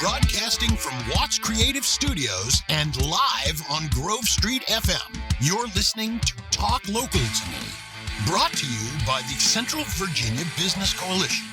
Broadcasting from Watts Creative Studios and live on Grove Street FM. You're listening to Talk Local to Me. Brought to you by the Central Virginia Business Coalition.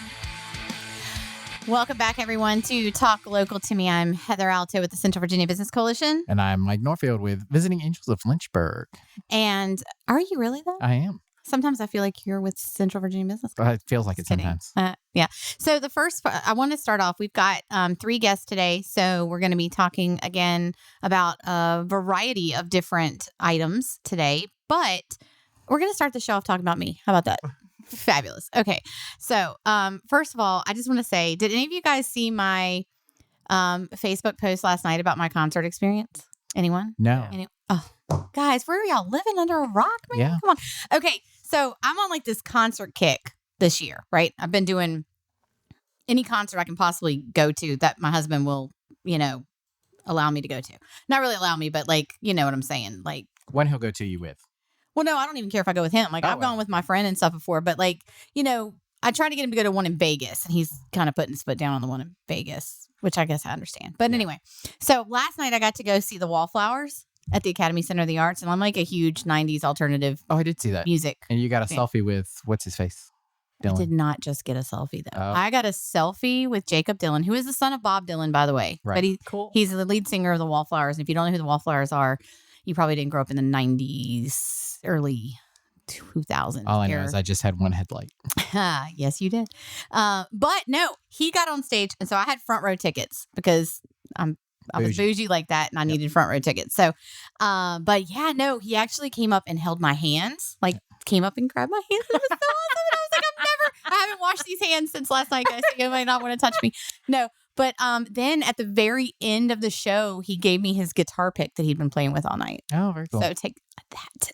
Welcome back, everyone, to Talk Local to Me. I'm Heather Alto with the Central Virginia Business Coalition. And I'm Mike Norfield with Visiting Angels of Lynchburg. And are you really, though? I am. Sometimes I feel like you're with Central Virginia Business Coalition. It feels like it sometimes. Yeah. So the first, I want to start off. We've got 3 guests today. So we're going to be talking again about a variety of different items today. But we're going to start the show off talking about me. How about that? Fabulous. Okay. So, first of all, I just want to say, did any of you guys see my Facebook post last night about my concert experience? Anyone? No. Oh, guys, where are y'all living under a rock, man? Yeah. Come on. Okay. So I'm on like this concert kick this year, right? I've been doing any concert I can possibly go to that my husband will, allow me to go to. Not really allow me, but like, you know what I'm saying? Like, when he'll go to you with. Well, no, I don't even care if I go with him. Like, I've gone with my friend and stuff before, but like, I tried to get him to go to one in Vegas, and he's kind of putting his foot down on the one in Vegas, which I guess I understand. But anyway, so last night I got to go see the Wallflowers at the Academy Center of the Arts, and I'm like a huge 90s alternative I did see that. music. And you got a fan. selfie with, what's his face? Dylan. I did not just get a selfie, though. Oh. I got a selfie with Jacob Dylan, who is the son of Bob Dylan, by the way. Right. But he's the lead singer of the Wallflowers. And if you don't know who the Wallflowers are, you probably didn't grow up in the 90s, early 2000s. All I know is I just had one headlight. Yes, you did. But no, he got on stage. And so I had front row tickets because I was bougie like that, and I needed front row tickets. So, but yeah, no, he actually came up and held my hands, like came up and grabbed my hands. It was so awesome. And I was like, I haven't washed these hands since last night, guys. So you might not want to touch me. No. But then at the very end of the show, he gave me his guitar pick that he'd been playing with all night. Oh, very cool. So take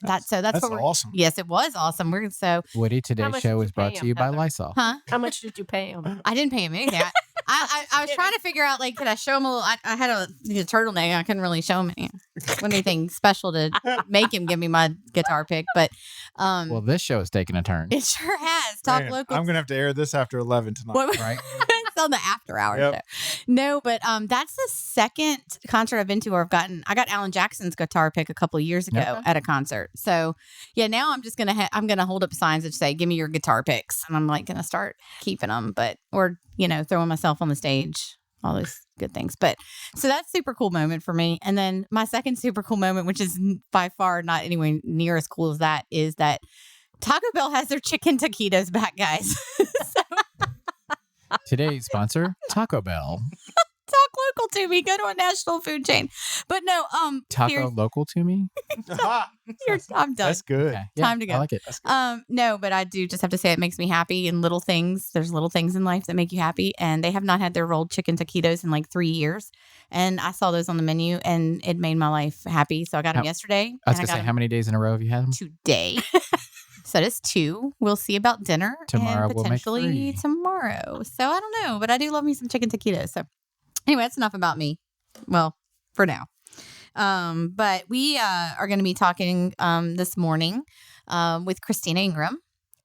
that. So that's what we're awesome. Yes, it was awesome. Woody, today's show was brought to you by Lysol. Huh? How much did you pay him? I didn't pay him anything. I was trying to figure out, like, could I show him a little? I had a turtleneck. I couldn't really show him anything special to make him give me my guitar pick. But well, this show is taking a turn. it sure has. Talk local. I'm gonna have to air this after 11 tonight, right? It's on the after hour show. No, but that's the second concert I've been to where I got Alan Jackson's guitar pick a couple of years ago at a concert. So yeah, now I'm just gonna I'm gonna hold up signs that say, "Give me your guitar picks," and I'm like gonna start keeping them, or throwing myself on the stage, all those good things. But so that's a super cool moment for me. And then my second super cool moment, which is by far not anywhere near as cool as that, is that Taco Bell has their chicken taquitos back, guys. Today's sponsor, Taco Bell. Talk local to me. Go to a national food chain. But no, Taco local to me? I'm done. That's good. Okay. Time to go. I like it. No, but I do just have to say it makes me happy in little things. There's little things in life that make you happy. And they have not had their rolled chicken taquitos in like 3 years. And I saw those on the menu and it made my life happy. So I got them yesterday. I was going to say, how many days in a row have you had them? Today. So that is 2. We'll see about dinner. Tomorrow and we'll make potentially 3. tomorrow. So I don't know, but I do love me some chicken taquitos. So anyway, that's enough about me. Well, for now. But we are going to be talking this morning with Christina Ingram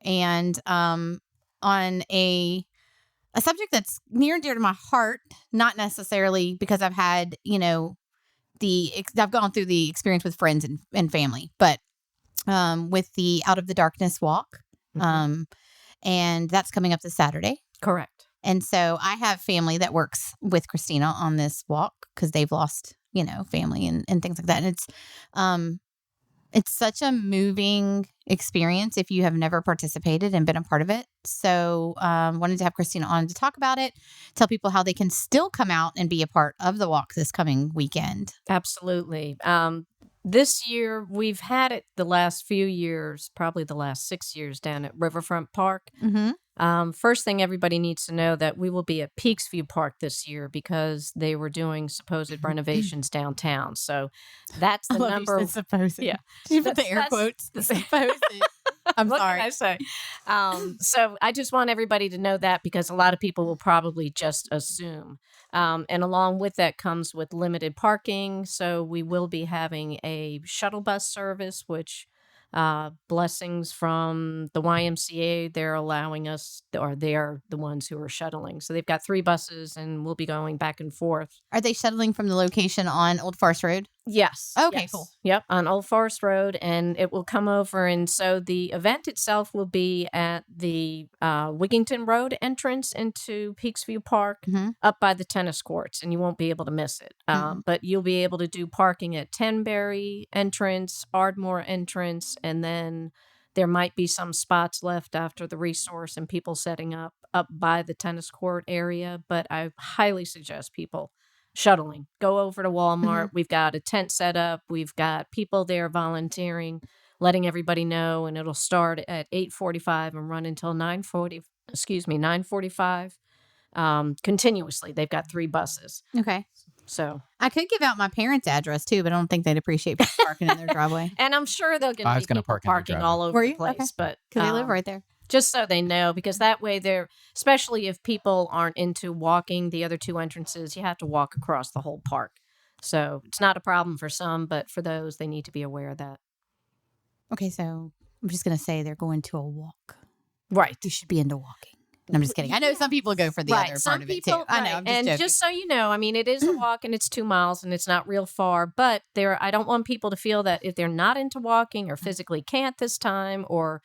and on a subject that's near and dear to my heart, not necessarily because I've had, I've gone through the experience with friends and family, but with the Out of the Darkness walk. And that's coming up this Saturday. Correct. And so I have family that works with Christina on this walk because they've lost, family and things like that. And it's such a moving experience if you have never participated and been a part of it. So wanted to have Christina on to talk about it, tell people how they can still come out and be a part of the walk this coming weekend. Absolutely. This year, we've had it the last few years, probably the last 6 years down at Riverfront Park. Mm-hmm. First thing everybody needs to know that we will be at Peaksview Park this year because they were doing supposed renovations downtown. So that's the number. You said supposed. Yeah. You put the air quotes. The supposed. I'm what sorry. Can I say? So I just want everybody to know that because a lot of people will probably just assume. And along with that comes with limited parking. So we will be having a shuttle bus service, which blessings from the YMCA. They're allowing us, or they're the ones who are shuttling. So they've got 3 buses, and we'll be going back and forth. Are they shuttling from the location on Old Forest Road? Yes. Okay, yes. cool. Yep, on Old Forest Road, and it will come over. And so the event itself will be at the Wigington Road entrance into Peaksview Park, up by the tennis courts, and you won't be able to miss it. But you'll be able to do parking at Tenbury entrance, Ardmore entrance, and then there might be some spots left after the resource and people setting up by the tennis court area. But I highly suggest people shuttling. Go over to Walmart. We've got a tent set up. We've got people there volunteering, letting everybody know, and it'll start at 8:45 and run until 9:45. Continuously. They've got 3 buses. Okay. So I could give out my parents' address too, but I don't think they'd appreciate people parking in their driveway. and I'm sure they're going to be people park in their parking driveway. all over Were the you? place, Okay. but Because they live right there. just so they know, because that way they're, especially if people aren't into walking the other 2 entrances, you have to walk across the whole park. So it's not a problem for some, but for those, they need to be aware of that. Okay, so I'm just going to say they're going to a walk. Right. You should be into walking. No, I'm just kidding. I know some people go for the other part of it too. I know. I'm just and joking. just so you know, I mean, it is a walk and it's 2 miles and it's not real far, but I don't want people to feel that if they're not into walking or physically can't this time or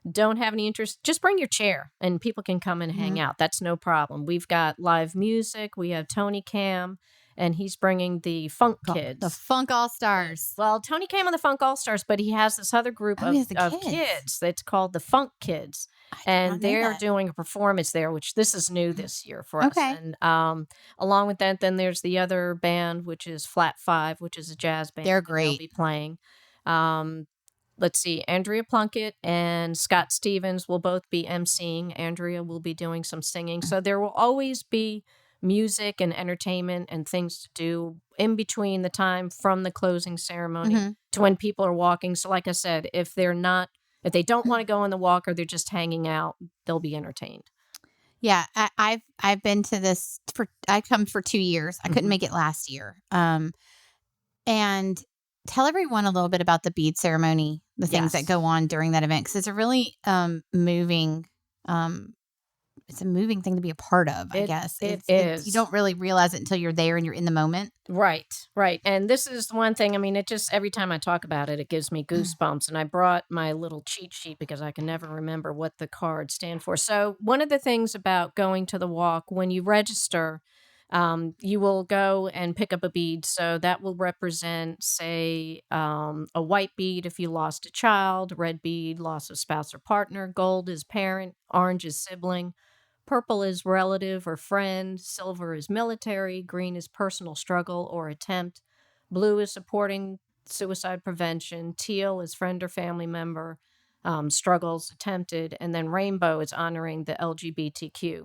don't have any interest, just bring your chair and people can come and hang out. That's no problem. We've got live music. We have Tony Cam, and he's bringing the Funk Kids. The Funk All-Stars. Well, Tony came on the Funk All-Stars, but he has this other group he has the of kids that's called the Funk Kids. And they're doing a performance there, which this is new this year for us. Okay. And along with that, then there's the other band, which is Flat 5, which is a jazz band. They're that great. They'll be playing. Let's see, Andrea Plunkett and Scott Stevens will both be emceeing. Andrea will be doing some singing. So there will always be music and entertainment and things to do in between the time from the closing ceremony to when people are walking. So like I said, if they don't want to go on the walk or they're just hanging out, they'll be entertained. Yeah, I've been to this I come for 2 years. I couldn't make it last year. And tell everyone a little bit about the bead ceremony, the things that go on during that event, because it's a really moving. It's a moving thing to be a part of, I guess. It is. You don't really realize it until you're there and you're in the moment. Right. And this is one thing, I mean, it just, every time I talk about it, it gives me goosebumps. And I brought my little cheat sheet because I can never remember what the cards stand for. So one of the things about going to the walk, when you register, you will go and pick up a bead. So that will represent, say, a white bead if you lost a child, red bead, loss of spouse or partner, gold is parent, orange is sibling, purple is relative or friend, silver is military, green is personal struggle or attempt, blue is supporting suicide prevention, teal is friend or family member, struggles attempted, and then rainbow is honoring the LGBTQ.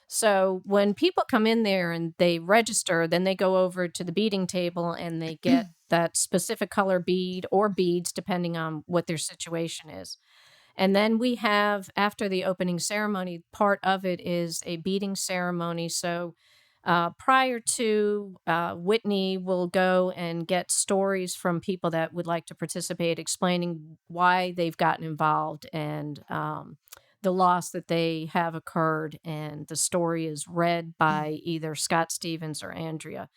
So when people come in there and they register, then they go over to the beading table and they get that specific color bead or beads, depending on what their situation is. And then we have, after the opening ceremony, part of it is a beading ceremony. So prior to, Whitney will go and get stories from people that would like to participate, explaining why they've gotten involved and the loss that they have occurred. And the story is read by either Scott Stevens or Andrea.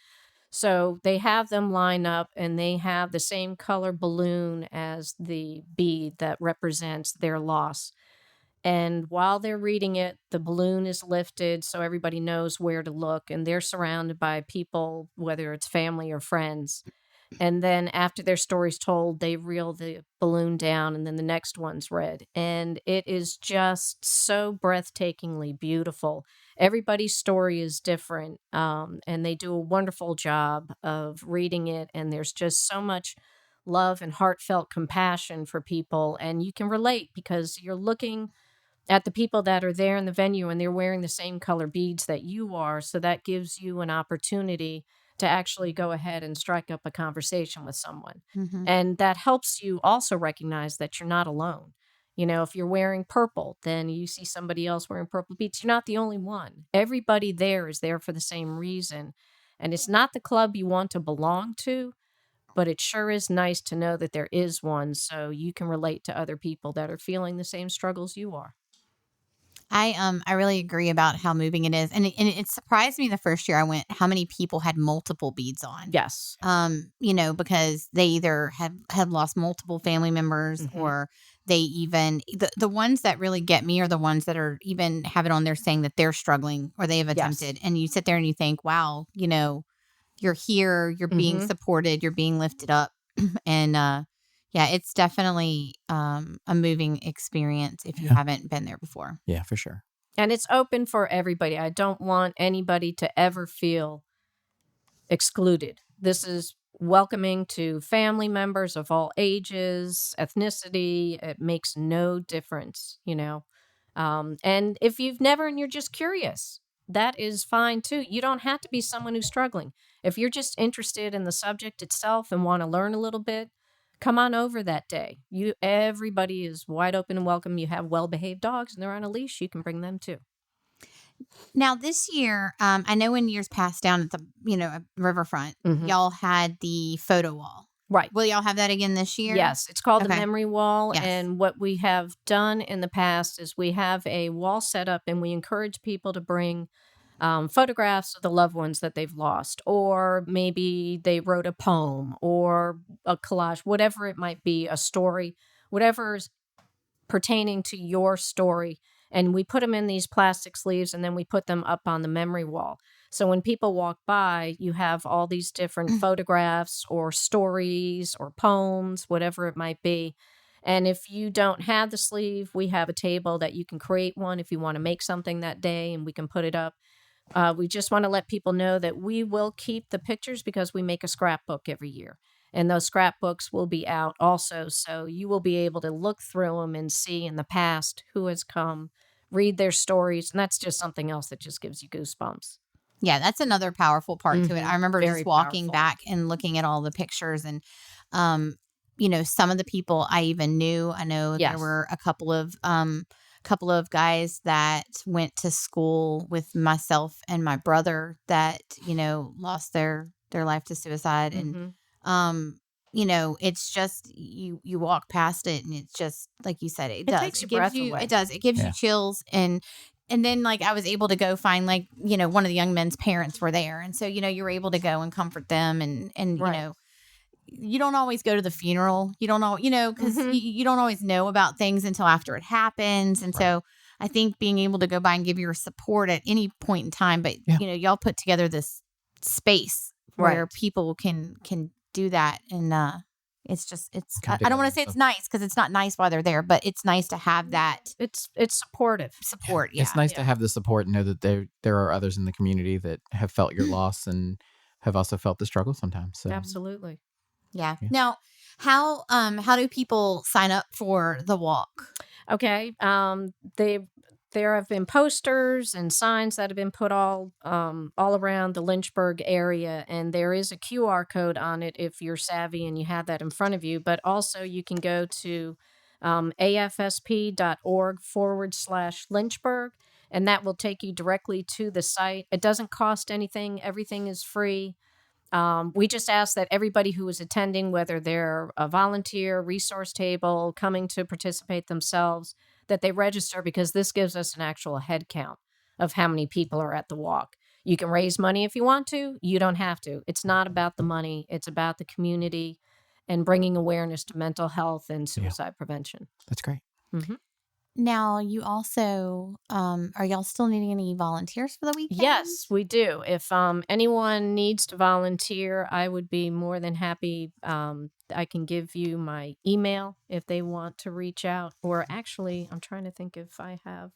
So they have them line up and they have the same color balloon as the bead that represents their loss. And while they're reading it, the balloon is lifted so everybody knows where to look. And they're surrounded by people, whether it's family or friends. And then after their story's told, they reel the balloon down and then the next one's read. And it is just so breathtakingly beautiful. Everybody's story is different, and they do a wonderful job of reading it. And there's just so much love and heartfelt compassion for people. And you can relate because you're looking at the people that are there in the venue and they're wearing the same color beads that you are. So that gives you an opportunity to actually go ahead and strike up a conversation with someone. And that helps you also recognize that you're not alone. You know, if you're wearing purple, then you see somebody else wearing purple beads. You're not the only one. Everybody there is there for the same reason. And it's not the club you want to belong to, but it sure is nice to know that there is one so you can relate to other people that are feeling the same struggles you are. I really agree about how moving it is, and it surprised me the first year I went how many people had multiple beads on. Yes. Because they either have lost multiple family members, or they even the ones that really get me are the ones that are even have it on there saying that they're struggling or they have attempted, and you sit there and you think, wow, you're here, you're being supported, you're being lifted up, and yeah, it's definitely a moving experience if you haven't been there before. Yeah, for sure. And it's open for everybody. I don't want anybody to ever feel excluded. This is welcoming to family members of all ages, ethnicity. It makes no difference, And if you've never and you're just curious, that is fine too. You don't have to be someone who's struggling. If you're just interested in the subject itself and want to learn a little bit, come on over that day. Everybody is wide open and welcome. You have well-behaved dogs and they're on a leash. You can bring them too. Now this year, I know in years past down at the riverfront, y'all had the photo wall. Right. Will y'all have that again this year? Yes. It's called the Memory Wall. Yes. And what we have done in the past is we have a wall set up and we encourage people to bring photographs of the loved ones that they've lost, or maybe they wrote a poem or a collage, whatever it might be, a story, whatever's pertaining to your story. And we put them in these plastic sleeves and then we put them up on the memory wall. So when people walk by, you have all these different photographs or stories or poems, whatever it might be. And if you don't have the sleeve, we have a table that you can create one if you want to make something that day and we can put it up. We just want to let people know that we will keep the pictures because we make a scrapbook every year. And those scrapbooks will be out also. So you will be able to look through them and see in the past who has come, read their stories. And that's just something else that just gives you goosebumps. Yeah, that's another powerful part to it. I remember Very just walking powerful. back and looking at all the pictures and, some of the people I even knew. I know Yes. there were a couple of guys that went to school with myself and my brother that, lost their life to suicide. And, it's just, you walk past it and it's just, like you said, it does. Takes your breath away. It does. It gives you chills. And then I was able to go find one of the young men's parents were there. And so, you were able to go and comfort them and Right. you don't always go to the funeral. You don't know, because you don't always know about things until after it happens. And so I think being able to go by and give your support at any point in time, but y'all put together this space where people can do that. And it's I don't want to say it's nice because it's not nice while they're there, but it's nice to have that It's supportive. support. Yeah. It's nice to have the support and know that there are others in the community that have felt your loss and have also felt the struggle sometimes. So. Absolutely. Yeah. Now, how do people sign up for the walk? Okay. There have been posters and signs that have been put all around the Lynchburg area, and there is a QR code on it if you're savvy and you have that in front of you. But also you can go to afsp.org/Lynchburg, and that will take you directly to the site. It doesn't cost anything. Everything is free. We just ask that everybody who is attending, whether they're a volunteer, resource table, coming to participate themselves, that they register because this gives us an actual head count of how many people are at the walk. You can raise money if you want to. You don't have to. It's not about the money. It's about the community and bringing awareness to mental health and suicide prevention. That's great. Mm-hmm. Now, you also, are y'all still needing any volunteers for the weekend? Yes, we do. If anyone needs to volunteer, I would be more than happy. I can give you my email if they want to reach out. Or actually, I'm trying to think if I have.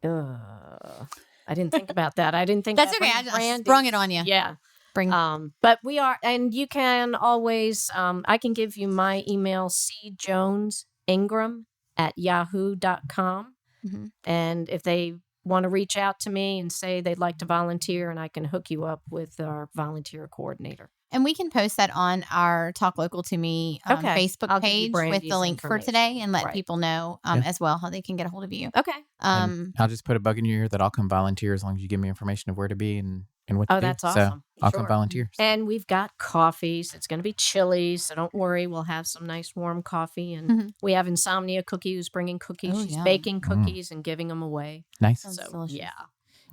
I didn't think about that. I didn't think That's okay. I just Brandy. sprung it on you. Yeah. But we are, and you can always, I can give you my email, cjonesingram@yahoo.com. Mm-hmm. And if they want to reach out to me and say they'd like to volunteer, and I can hook you up with our volunteer coordinator. And we can post that on our Talk Local to Me Facebook page with the link for today and let people know as well how they can get a hold of you. Okay. I'll just put a bug in your ear that I'll come volunteer as long as you give me information of where to be and in what to do. that's So awesome. I'll Sure. come volunteer. And we've got coffees. It's going to be chilly, so don't worry. We'll have some nice warm coffee. And Mhm. we have Insomnia Cookie who's bringing cookies. Oh, She's yum. baking cookies and giving them away. Nice. Sounds So, delicious. yeah.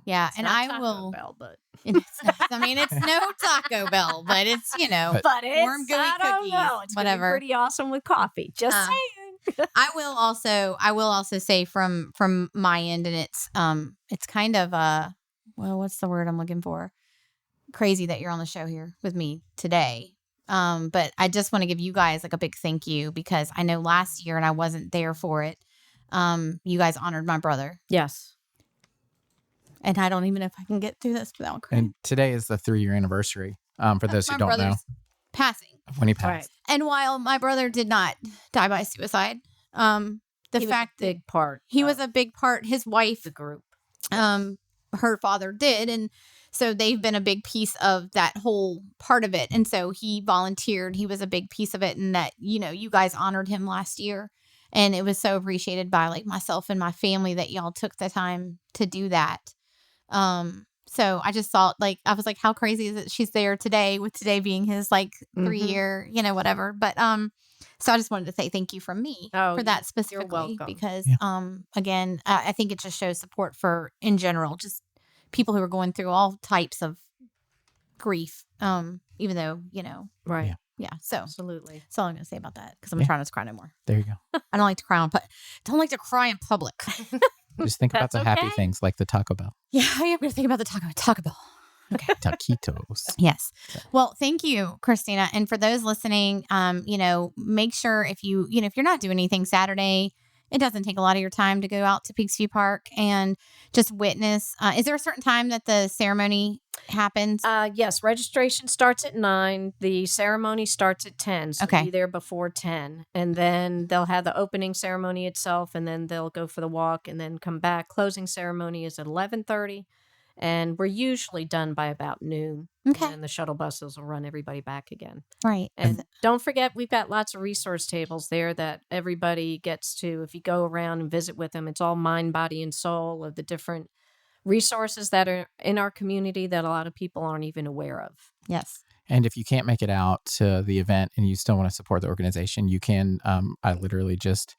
Yeah, It's and not I Taco will. Bell, but I mean, it's no Taco Bell, but it's But- it's, warm gooey I don't cookies, know. It's gonna be whatever. pretty awesome with coffee. Just saying. I will also say from my end, and it's kind of well, what's the word I'm looking for? Crazy that you're on the show here with me today. But I just want to give you guys like a big thank you, because I know last year and I wasn't there for it. You guys honored my brother, Yes. and I don't even know if I can get through this without crying. And today is the 3-year anniversary. For those who My don't know, brother's passing. when he Right. passed. And while my brother did not die by suicide, the He was fact a big part. he of was a big part, his wife, the group. her father did, and so they've been a big piece of that whole part of it. And so he volunteered. He was a big piece of it, and that, you guys honored him last year, and it was so appreciated by like myself and my family that y'all took the time to do that. So I just thought, like, I was like, how crazy is it she's there today, with today being his like 3-year, whatever. But so I just wanted to say thank you from me for that specifically, welcome. because Yeah. again, I think it just shows support for, in general, just people who are going through all types of grief. Even though, Right. yeah. So Absolutely. that's all I'm gonna say about that, because I'm Yeah. trying not to cry no more. There you go. I don't like to cry don't like to cry in public. Just think about That's the happy okay. things like the Taco Bell. Yeah, I am gonna think about the Taco Bell. Okay. Taquitos. Yes. Well, thank you, Christina. And for those listening, make sure if if you're not doing anything Saturday, it doesn't take a lot of your time to go out to Peaksview Park and just witness. Is there a certain time that the ceremony happens? Yes, registration starts at 9. The ceremony starts at 10. So Okay. be there before 10. And then they'll have the opening ceremony itself, and then they'll go for the walk and then come back. Closing ceremony is at 11:30. And we're usually done by about noon. Okay. And then the shuttle buses will run everybody back again. Right. And don't forget, we've got lots of resource tables there that everybody gets to. If you go around and visit with them, it's all mind, body, and soul of the different resources that are in our community that a lot of people aren't even aware of. Yes. And if you can't make it out to the event and you still want to support the organization, you can. I literally just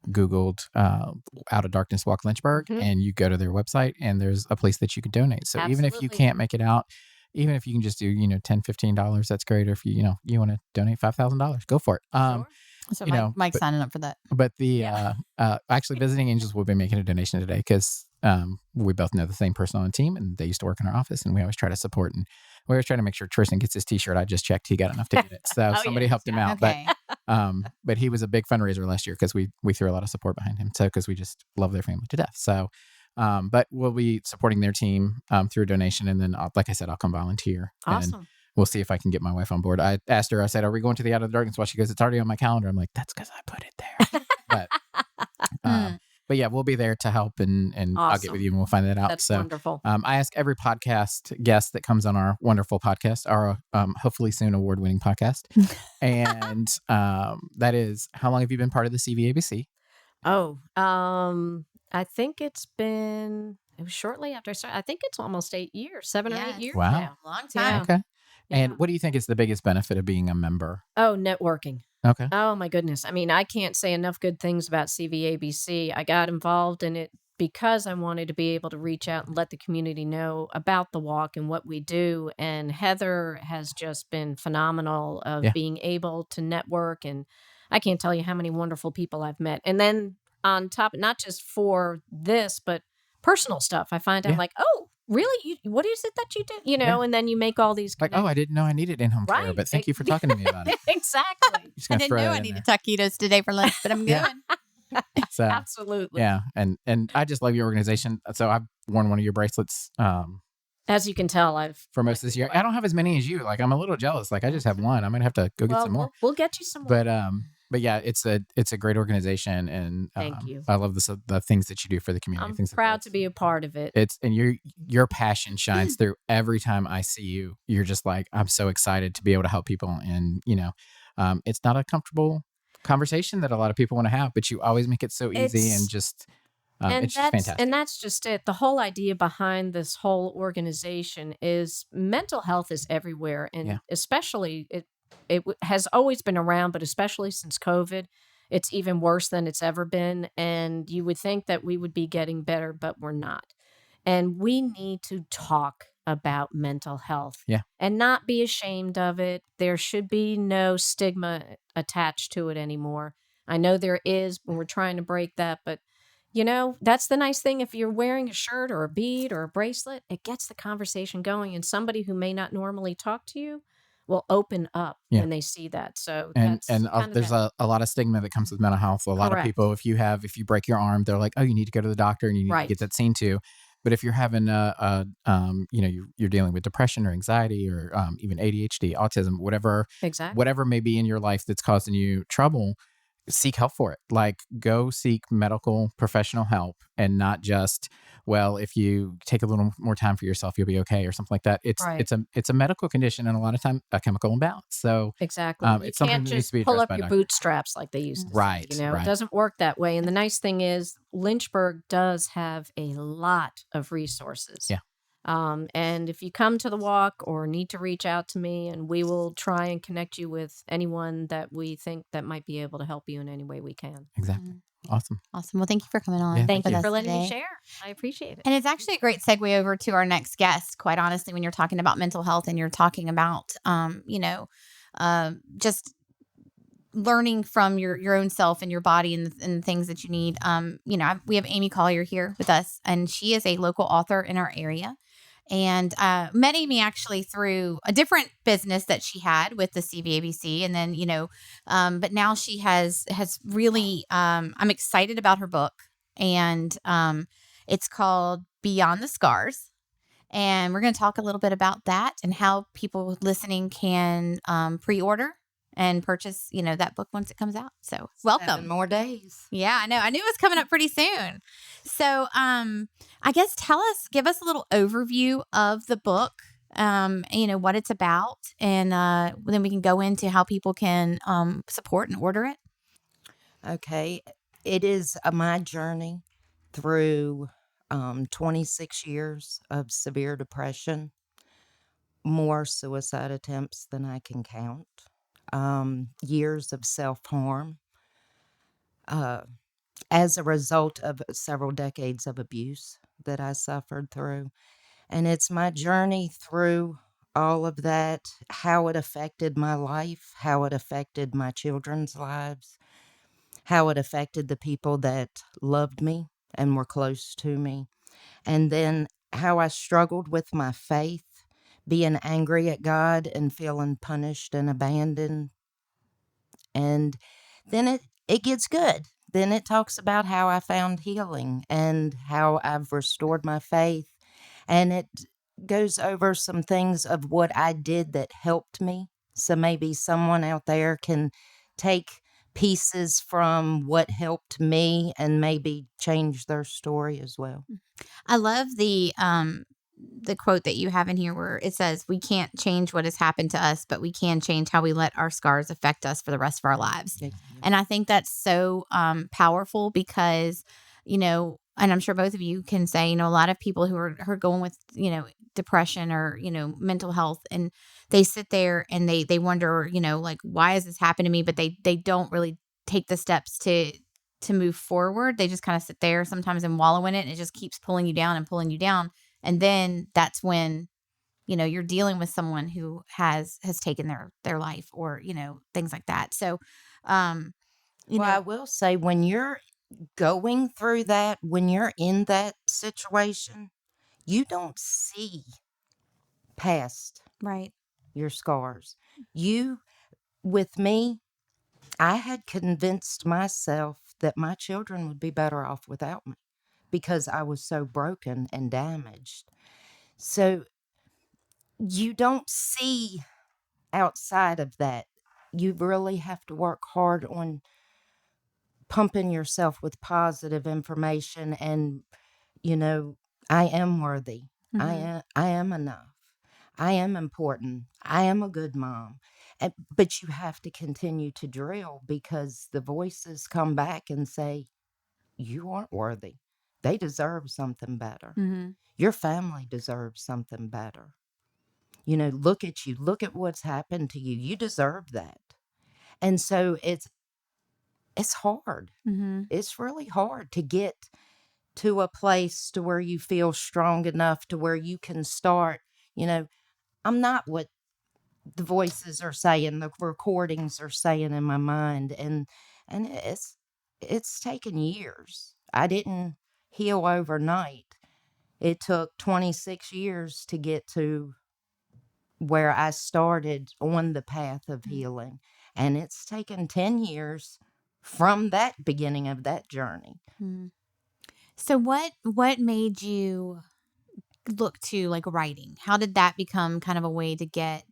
Googled Out of Darkness Walk Lynchburg, and you go to their website and there's a place that you can donate. So even if you Absolutely. can't make it out, even if you can just do, $10, $15, that's great. Or if you want to donate $5,000, go for it. Sure. So Mike's but- signing up for that. But the actually Visiting Angels will be making a donation today, because we both know the same person on the team, and they used to work in our office, and we always try to support, and we always try to make sure Tristan gets his T-shirt. I just checked; he got enough to get it, so Oh, somebody yeah, helped him out. Okay. But he was a big fundraiser last year, because we threw a lot of support behind him, so because we just love their family to death. So, but we'll be supporting their team through a donation, and then like I said, I'll come volunteer. And Awesome. we'll see if I can get my wife on board. I asked her, I said, are we going to the Out of the Darkness Walk? She goes, it's already on my calendar. I'm like, that's because I put it there. But yeah, we'll be there to help, and I'll get Awesome. with you and we'll find that out. That's So wonderful. I ask every podcast guest that comes on our wonderful podcast, our hopefully soon award-winning podcast. And that is, how long have you been part of the CVABC? Oh, I think it was shortly after I started. I think it's almost 8 years, 7 or 8 Yes. years Wow. now. Long Yeah. time. Okay. And Yeah. what do you think is the biggest benefit of being a member? Oh, networking. Okay. Oh my goodness. I mean, I can't say enough good things about CVABC. I got involved in it because I wanted to be able to reach out and let the community know about the walk and what we do. And Heather has just been phenomenal of Yeah. being able to network. And I can't tell you how many wonderful people I've met. And then on top, not just for this, but personal stuff. I find out Yeah. like, oh, really? What is it that you do? And then you make all these Like, oh, I didn't know I needed in-home care, Right. but thank you for talking to me about it. Exactly. Just I gonna didn't throw know that I in needed there. taquitos today for lunch, but I'm Yeah. going. So, Absolutely. yeah, and I just love your organization. So I've worn one of your bracelets As you can tell, I've for most of this year. I don't have as many as you. Like, I'm a little jealous. Like, I just have one. I'm gonna have to go get some more. We'll get you some more. But yeah, it's a great organization, and Thank you. I love the things that you do for the community. I'm things like proud that. to be a part of it. And your passion shines through every time I see you. You're just like, I'm so excited to be able to help people, and it's not a comfortable conversation that a lot of people want to have, but you always make it so easy, It's- and just And It's just fantastic. that's just it. The whole idea behind this whole organization is mental health is everywhere, and Yeah. especially has always been around, but especially since COVID, it's even worse than it's ever been. And you would think that we would be getting better, but we're not. And we need to talk about mental health Yeah. and not be ashamed of it. There should be no stigma attached to it anymore. I know there is when we're trying to break that, but that's the nice thing. If you're wearing a shirt or a bead or a bracelet, it gets the conversation going. And somebody who may not normally talk to you will open up Yeah. when they see that. So And that's kind of there's that. a lot of stigma that comes with mental health. A lot of Correct. people, if you break your arm, they're like, oh, you need to go to the doctor and you need to Right. get that seen to. But if you're having you're dealing with depression or anxiety or even ADHD, autism, Exactly. whatever may be in your life that's causing you trouble, seek help for it. Like, go seek medical professional help, and not just, well, if you take a little more time for yourself, you'll be okay, or something like that. Right. It's a medical condition, and a lot of time a chemical imbalance. So Exactly. You it's something can't that needs just to be pull addressed up by a your doctor. bootstraps like they used to Right, say. right. It doesn't work that way. And the nice thing is, Lynchburg does have a lot of resources. Yeah. And if you come to the walk or need to reach out to me, and we will try and connect you with anyone that we think that might be able to help you in any way we can. Exactly. Awesome. Awesome. Well, thank you for coming on. Yeah, Thank with you us for letting me today. share. I appreciate it. And it's actually a great segue over to our next guest, quite honestly, when you're talking about mental health and you're talking about, just learning from your own self and your body and the things that you need. We have Amy Collier here with us, and she is a local author in our area. And met Amy actually through a different business that she had with the CVABC. And then, but now she has really, I'm excited about her book. And it's called Beyond the Scars. And we're going to talk a little bit about that and how people listening can pre-order and purchase, that book once it comes out. So welcome. 7 more days. Yeah, I know. I knew it was coming up pretty soon. So, I guess give us a little overview of the book, what it's about, and then we can go into how people can support and order it. Okay. It is my journey through 26 years of severe depression, more suicide attempts than I can count, years of self-harm, as a result of several decades of abuse that I suffered through. And it's my journey through all of that, how it affected my life, how it affected my children's lives, how it affected the people that loved me and were close to me, and then how I struggled with my faith, being angry at God and feeling punished and abandoned. And then it gets good. Then it talks about how I found healing and how I've restored my faith. And it goes over some things of what I did that helped me. So maybe someone out there can take pieces from what helped me and maybe change their story as well. I love the quote that you have in here where it says, "We can't change what has happened to us, but we can change how we let our scars affect us for the rest of our lives." And I think that's so powerful because, and I'm sure both of you can say, a lot of people who are going with, depression or, mental health, and they sit there and they wonder, like, why has this happened to me? But they don't really take the steps to move forward. They just kind of sit there sometimes and wallow in it, and it just keeps pulling you down and pulling you down. And then that's when, you're dealing with someone who has taken their life or, things like that. So, I will say, when you're going through that, when you're in that situation, you don't see past right. your scars. With me, I had convinced myself that my children would be better off without me because I was so broken and damaged. So you don't see outside of that. You really have to work hard on pumping yourself with positive information and, I am worthy. Mm-hmm. I am enough. I am important. I am a good mom. But you have to continue to drill because the voices come back and say, you aren't worthy. they deserve something better. Mm-hmm. Your family deserves something better. You know, look at you. Look at what's happened to you. You deserve that. And so it's hard. Mm-hmm. It's really hard to get to a place to where you feel strong enough to where you can start, you know, I'm not what the voices are saying, the recordings are saying in my mind. And it's taken years. I didn't heal overnight. It took 26 years to get to where I started on the path of healing. And it's taken 10 years from that beginning of that journey. Mm-hmm. So what made you look to like writing? How did that become kind of a way to get,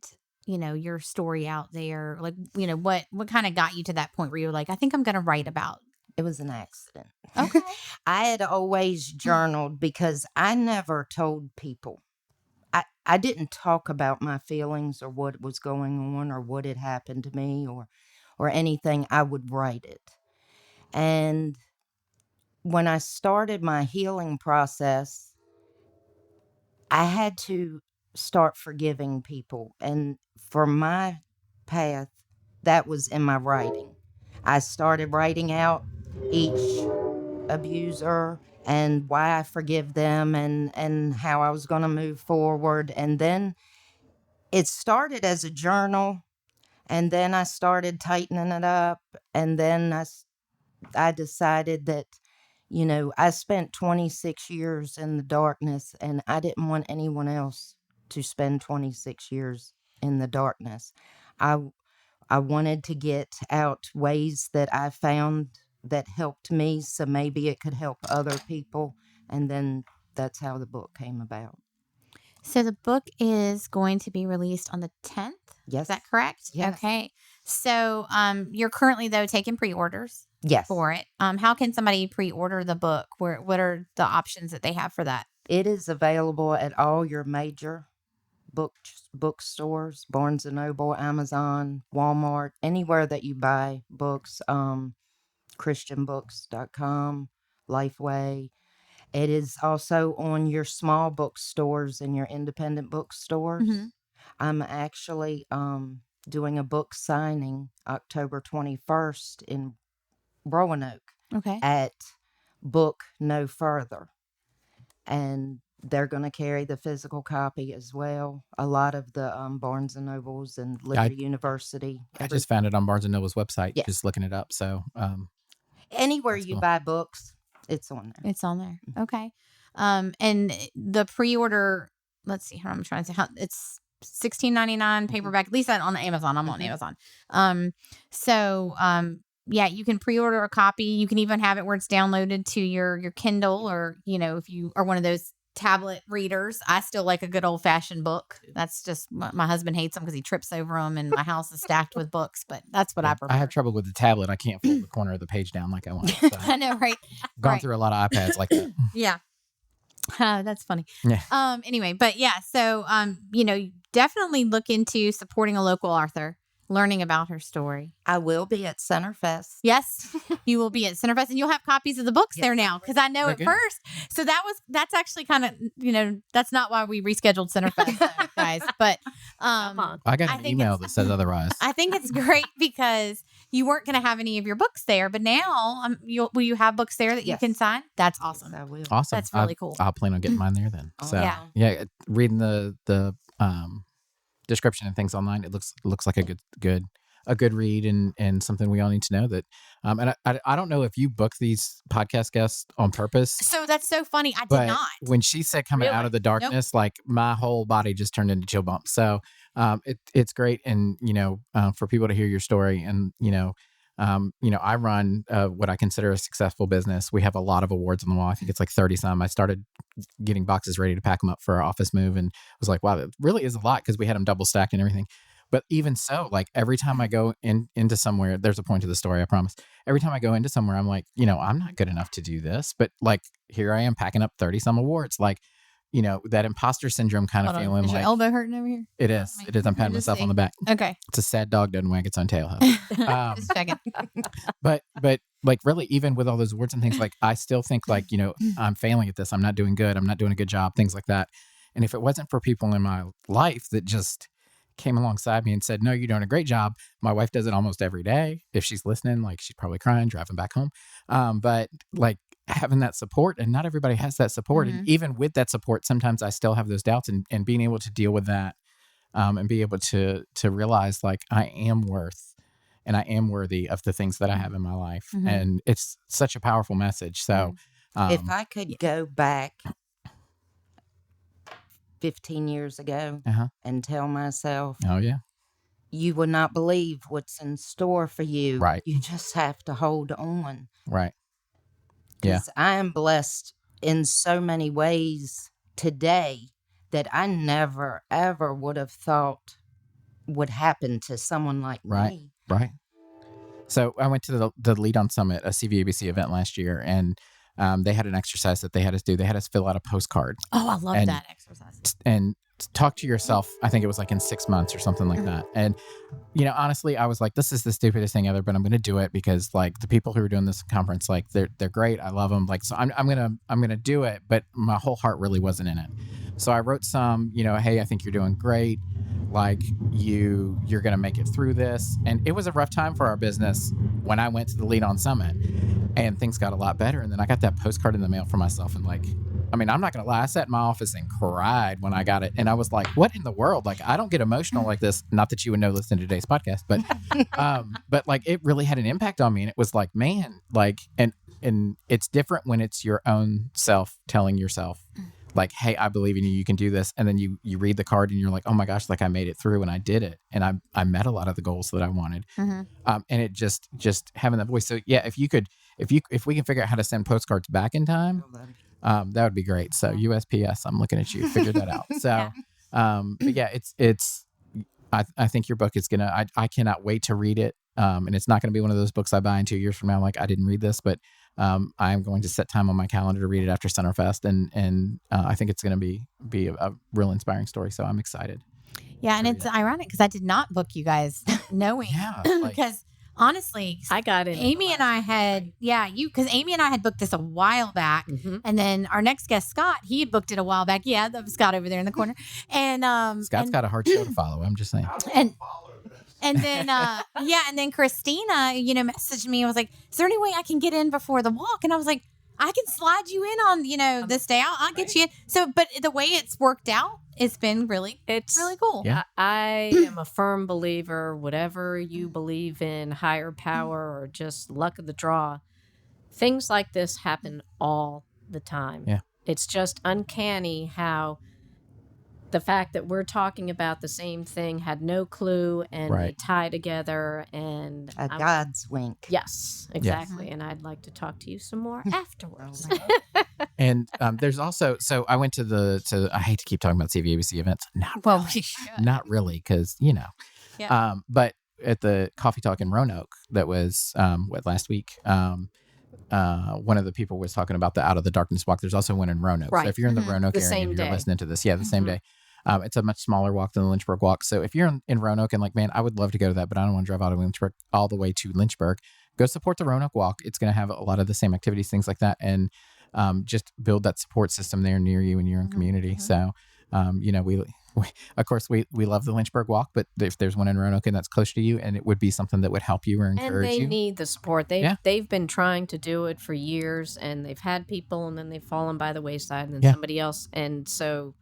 you know, your story out there? Like, you know, what kind of got you to that point where you were like, I think I'm going to write about? It was an accident. Okay. I had always journaled because I never told people. I didn't talk about my feelings or what was going on or what had happened to me or anything. I would write it. And when I started my healing process, I had to start forgiving people. And for my path, that was in my writing. I started writing out each abuser and why I forgive them and how I was going to move forward. And then it started as a journal, and then I started tightening it up. And then I decided that, you know, I spent 26 years in the darkness, and I didn't want anyone else to spend 26 years in the darkness. I wanted to get out ways that I found that helped me, so maybe it could help other people. And then that's how the book came about. So the book is going to be released on the 10th. Yes. Is that correct? Yes. Okay. So you're currently though taking pre-orders Yes. for it. How can somebody pre-order the book? What are the options that they have for that? It is available at all your major bookstores, Barnes & Noble, Amazon, Walmart, anywhere that you buy books, christianbooks.com, Lifeway. It is also on your small bookstores and your independent bookstores. Mhm. I'm actually doing a book signing October 21st in Roanoke Okay. at Book No Further. And they're going to carry the physical copy as well. A lot of the Barnes and Nobles and Liberty University. I just found it on Barnes & Noble's website, Yeah. just looking it up. So Anywhere That's you cool. buy books, it's on there. It's on there. Okay. And the pre-order, let's see how I'm trying to say, it's $16.99 paperback, at least on Amazon. I'm on Amazon. Yeah, you can pre-order a copy. You can even have it where it's downloaded to your Kindle, or, you know, if you are one of those tablet readers. I still like a good old fashioned book. That's just, my husband hates them because he trips over them, and my house is stacked with books, but that's what I prefer. I have trouble with the tablet. I can't fold the corner of the page down like I want. So I know, right? gone Right. through a lot of iPads like that. Yeah. That's funny. Yeah. Anyway, but yeah, so, you know, definitely look into supporting a local author, learning about her story. I will be at Centerfest. Yes, you will be at Centerfest, and you'll have copies of the books there now, because I know Very at good. first. So that's actually kind of, you know, that's not why we rescheduled Centerfest, though, guys. But Come on. I got I an think email it's- that says otherwise. I think it's great because you weren't going to have any of your books there, but now will you have books there that you Yes. can sign? That's Yes, awesome. I will. Awesome. That's really cool. I'll plan on getting mine there then. So Yeah. reading the description and things online, it looks like a good read and something we all need to know that. And I don't know if you book these podcast guests on purpose. So that's so funny. I did But not. when she said coming out Really? of the darkness, like my whole body just turned into chill bumps. So it's great. And, you know, for people to hear your story and, I run what I consider a successful business. We have a lot of awards on the wall. I think it's like 30 some. I started getting boxes ready to pack them up for our office move and was like, wow, that really is a lot because we had them double stacked and everything. But even so, like every time I go into somewhere, there's a point to the story, I promise. Every time I go into somewhere, I'm like, I'm not good enough to do this. But like, here I am packing up 30 some awards. Like, that imposter syndrome kind of Hold on. feeling Is your like elbow hurting over here? it is. It is. I'm patting Just myself on the back. Okay. It's a sad dog doesn't wag its own tail. Huh? Just checking. But like really, even with all those awards and things, like I still think like, I'm failing at this. I'm not doing good. I'm not doing a good job, things like that. And if it wasn't for people in my life that just came alongside me and said, no, you're doing a great job. My wife does it almost every day. If she's listening, like she's probably crying, driving back home. But like having that support, and not everybody has that support. And even with that support, sometimes I still have those doubts, and being able to deal with that, and be able to realize like I am worth and I am worthy of the things that I have in my life. And it's such a powerful message. So if I could go back 15 years ago and tell myself, oh yeah, you will not believe what's in store for you. Right. You just have to hold on. right. Yeah. Because I am blessed in so many ways today that I never, ever would have thought would happen to someone like me. Right. So I went to the Lead On Summit, a CVABC event last year, and they had an exercise that they had us do. They had us fill out a postcard. Oh, I love that exercise. And talk to yourself. I think it was like in 6 months or something like that. And, honestly, I was like, this is the stupidest thing ever, but I'm going to do it because like the people who are doing this conference, like they're great. I love them. Like, so I'm going to do it, but my whole heart really wasn't in it. So I wrote some, hey, I think you're doing great. Like you're going to make it through this. And it was a rough time for our business when I went to the Lead On Summit, and things got a lot better. And then I got that postcard in the mail for myself, and like, I'm not going to lie. I sat in my office and cried when I got it. And I was like, what in the world? Like, I don't get emotional like this. Not that you would know listening to today's podcast, but like it really had an impact on me. And it was like, man, like, and it's different when it's your own self telling yourself like, hey, I believe in you. You can do this. And then you read the card and you're like, oh my gosh, like I made it through and I did it. And I met a lot of the goals that I wanted. And it just having that voice. So yeah, if we can figure out how to send postcards back in time, that would be great. So USPS, I'm looking at you, figure that out. So, but yeah, I think your book is I cannot wait to read it. And it's not going to be one of those books I buy in 2 years from now. Like I didn't read this, but I'm going to set time on my calendar to read it after Centerfest. And I think it's going to be a real inspiring story. So I'm excited. Yeah. And it's ironic because I did not book you guys knowing because honestly, I got it. Amy and I had, because Amy and I had booked this a while back. And then our next guest, Scott, he had booked it a while back. Yeah, that was Scott over there in the corner. And Scott's got a hard show to follow. I'm just saying. And then, and then Christina, messaged me and was like, is there any way I can get in before the walk? And I was like, I can slide you in on, this day. I'll get you in. So, but the way it's worked out, it's been really cool. Yeah. I am a firm believer, whatever you believe in, higher power or just luck of the draw, things like this happen all the time. Yeah. It's just uncanny how the fact that we're talking about the same thing, had no clue, and they tie together, and a God's wink. Yes, exactly. And I'd like to talk to you some more afterwards. And there's also, so I went to I hate to keep talking about CVABC events. Not really, because but at the Coffee Talk in Roanoke, that was last week. One of the people was talking about the Out of the Darkness walk. There's also one in Roanoke. Right. So if you're in the Roanoke area and you're listening to this, the same day. It's a much smaller walk than the Lynchburg walk. So if you're in Roanoke and like, man, I would love to go to that, but I don't want to drive out of Lynchburg all the way to Lynchburg, go support the Roanoke walk. It's going to have a lot of the same activities, things like that. And just build that support system there near you in your own community. So, we of course, we love the Lynchburg walk, but if there's one in Roanoke and that's close to you, and it would be something that would help you or encourage you. And they need the support. They've been trying to do it for years, and they've had people, and then they've fallen by the wayside, and then somebody else. And so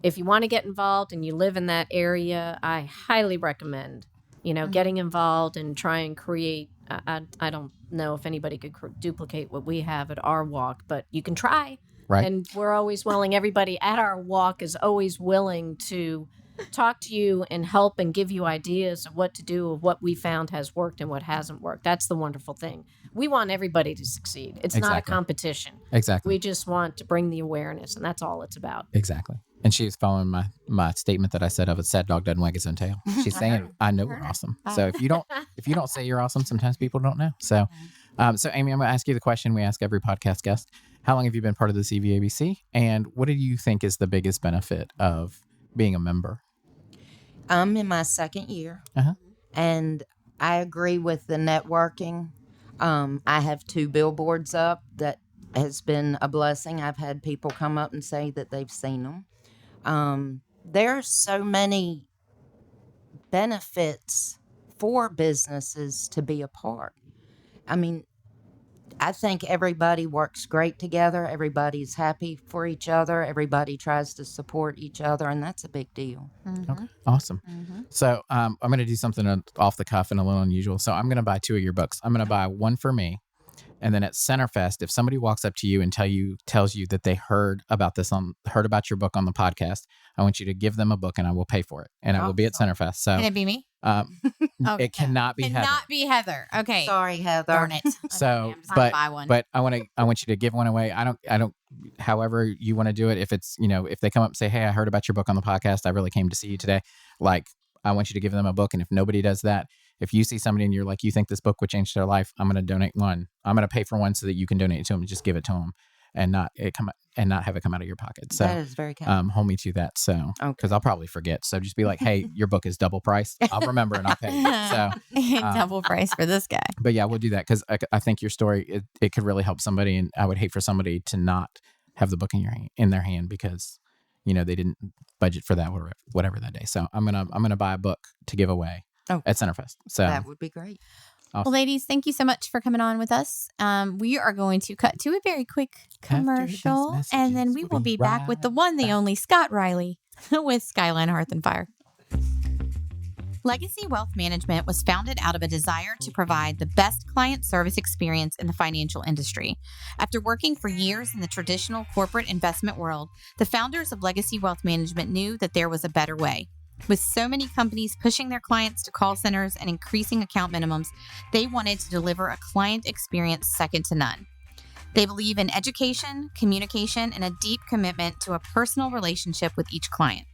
if you want to get involved and you live in that area, I highly recommend, getting involved and try and create. I don't know if anybody could duplicate what we have at our walk, but you can try. Right. And we're always willing. Everybody at our walk is always willing to talk to you and help and give you ideas of what to do, of what we found has worked and what hasn't worked. That's the wonderful thing. We want everybody to succeed. It's not a competition. Exactly. We just want to bring the awareness, and that's all it's about. Exactly. And she was following my statement that I said of a sad dog doesn't wag its own tail. She's saying, I know we're awesome. So if you don't say you're awesome, sometimes people don't know. So, so Amy, I'm going to ask you the question we ask every podcast guest. How long have you been part of the CVABC? And what do you think is the biggest benefit of being a member? I'm in my second year. And I agree with the networking. I have 2 billboards up that has been a blessing. I've had people come up and say that they've seen them. There are so many benefits for businesses to be a part. I mean, I think everybody works great together. Everybody's happy for each other. Everybody tries to support each other, and that's a big deal. Okay, awesome. So I'm going to do something off the cuff and a little unusual. So I'm going to buy 2 of your books. I'm going to buy one for me. And then at Centerfest, if somebody walks up to you and tells you that they heard about your book on the podcast, I want you to give them a book and I will pay for it. And I will be at Centerfest. So Can it be me? it cannot be Heather. Cannot be Heather. Okay. Sorry, Heather. Darn it. So, Okay, I'm just gonna buy one. but I want you to give one away. I don't, however you want to do it. If it's, if they come up and say, hey, I heard about your book on the podcast. I really came to see you today. Like, I want you to give them a book. And if nobody does that, if you see somebody and you're like, you think this book would change their life, I'm going to donate one. I'm going to pay for one so that you can donate it to them and just give it to them and not have it come out of your pocket. So That is very kind. hold me to that. So, Okay. because I'll probably forget. So just be like, hey, your book is double priced. I'll remember and I'll pay you. So, Double price for this guy. but yeah, we'll do that because I think your story, it could really help somebody. And I would hate for somebody to not have the book in their hand because, they didn't budget for that or whatever that day. So I'm going to buy a book to give away at Centerfest. So That would be great. awesome. Well, ladies, thank you so much for coming on with us. We are going to cut to a very quick commercial, these and then we messages, will we'll be be back with the one, the only Scott Riley with Skyline, Hearth, and Fire. Legacy Wealth Management was founded out of a desire to provide the best client service experience in the financial industry. After working for years in the traditional corporate investment world, the founders of Legacy Wealth Management knew that there was a better way. With so many companies pushing their clients to call centers and increasing account minimums, they wanted to deliver a client experience second to none. They believe in education, communication, and a deep commitment to a personal relationship with each client.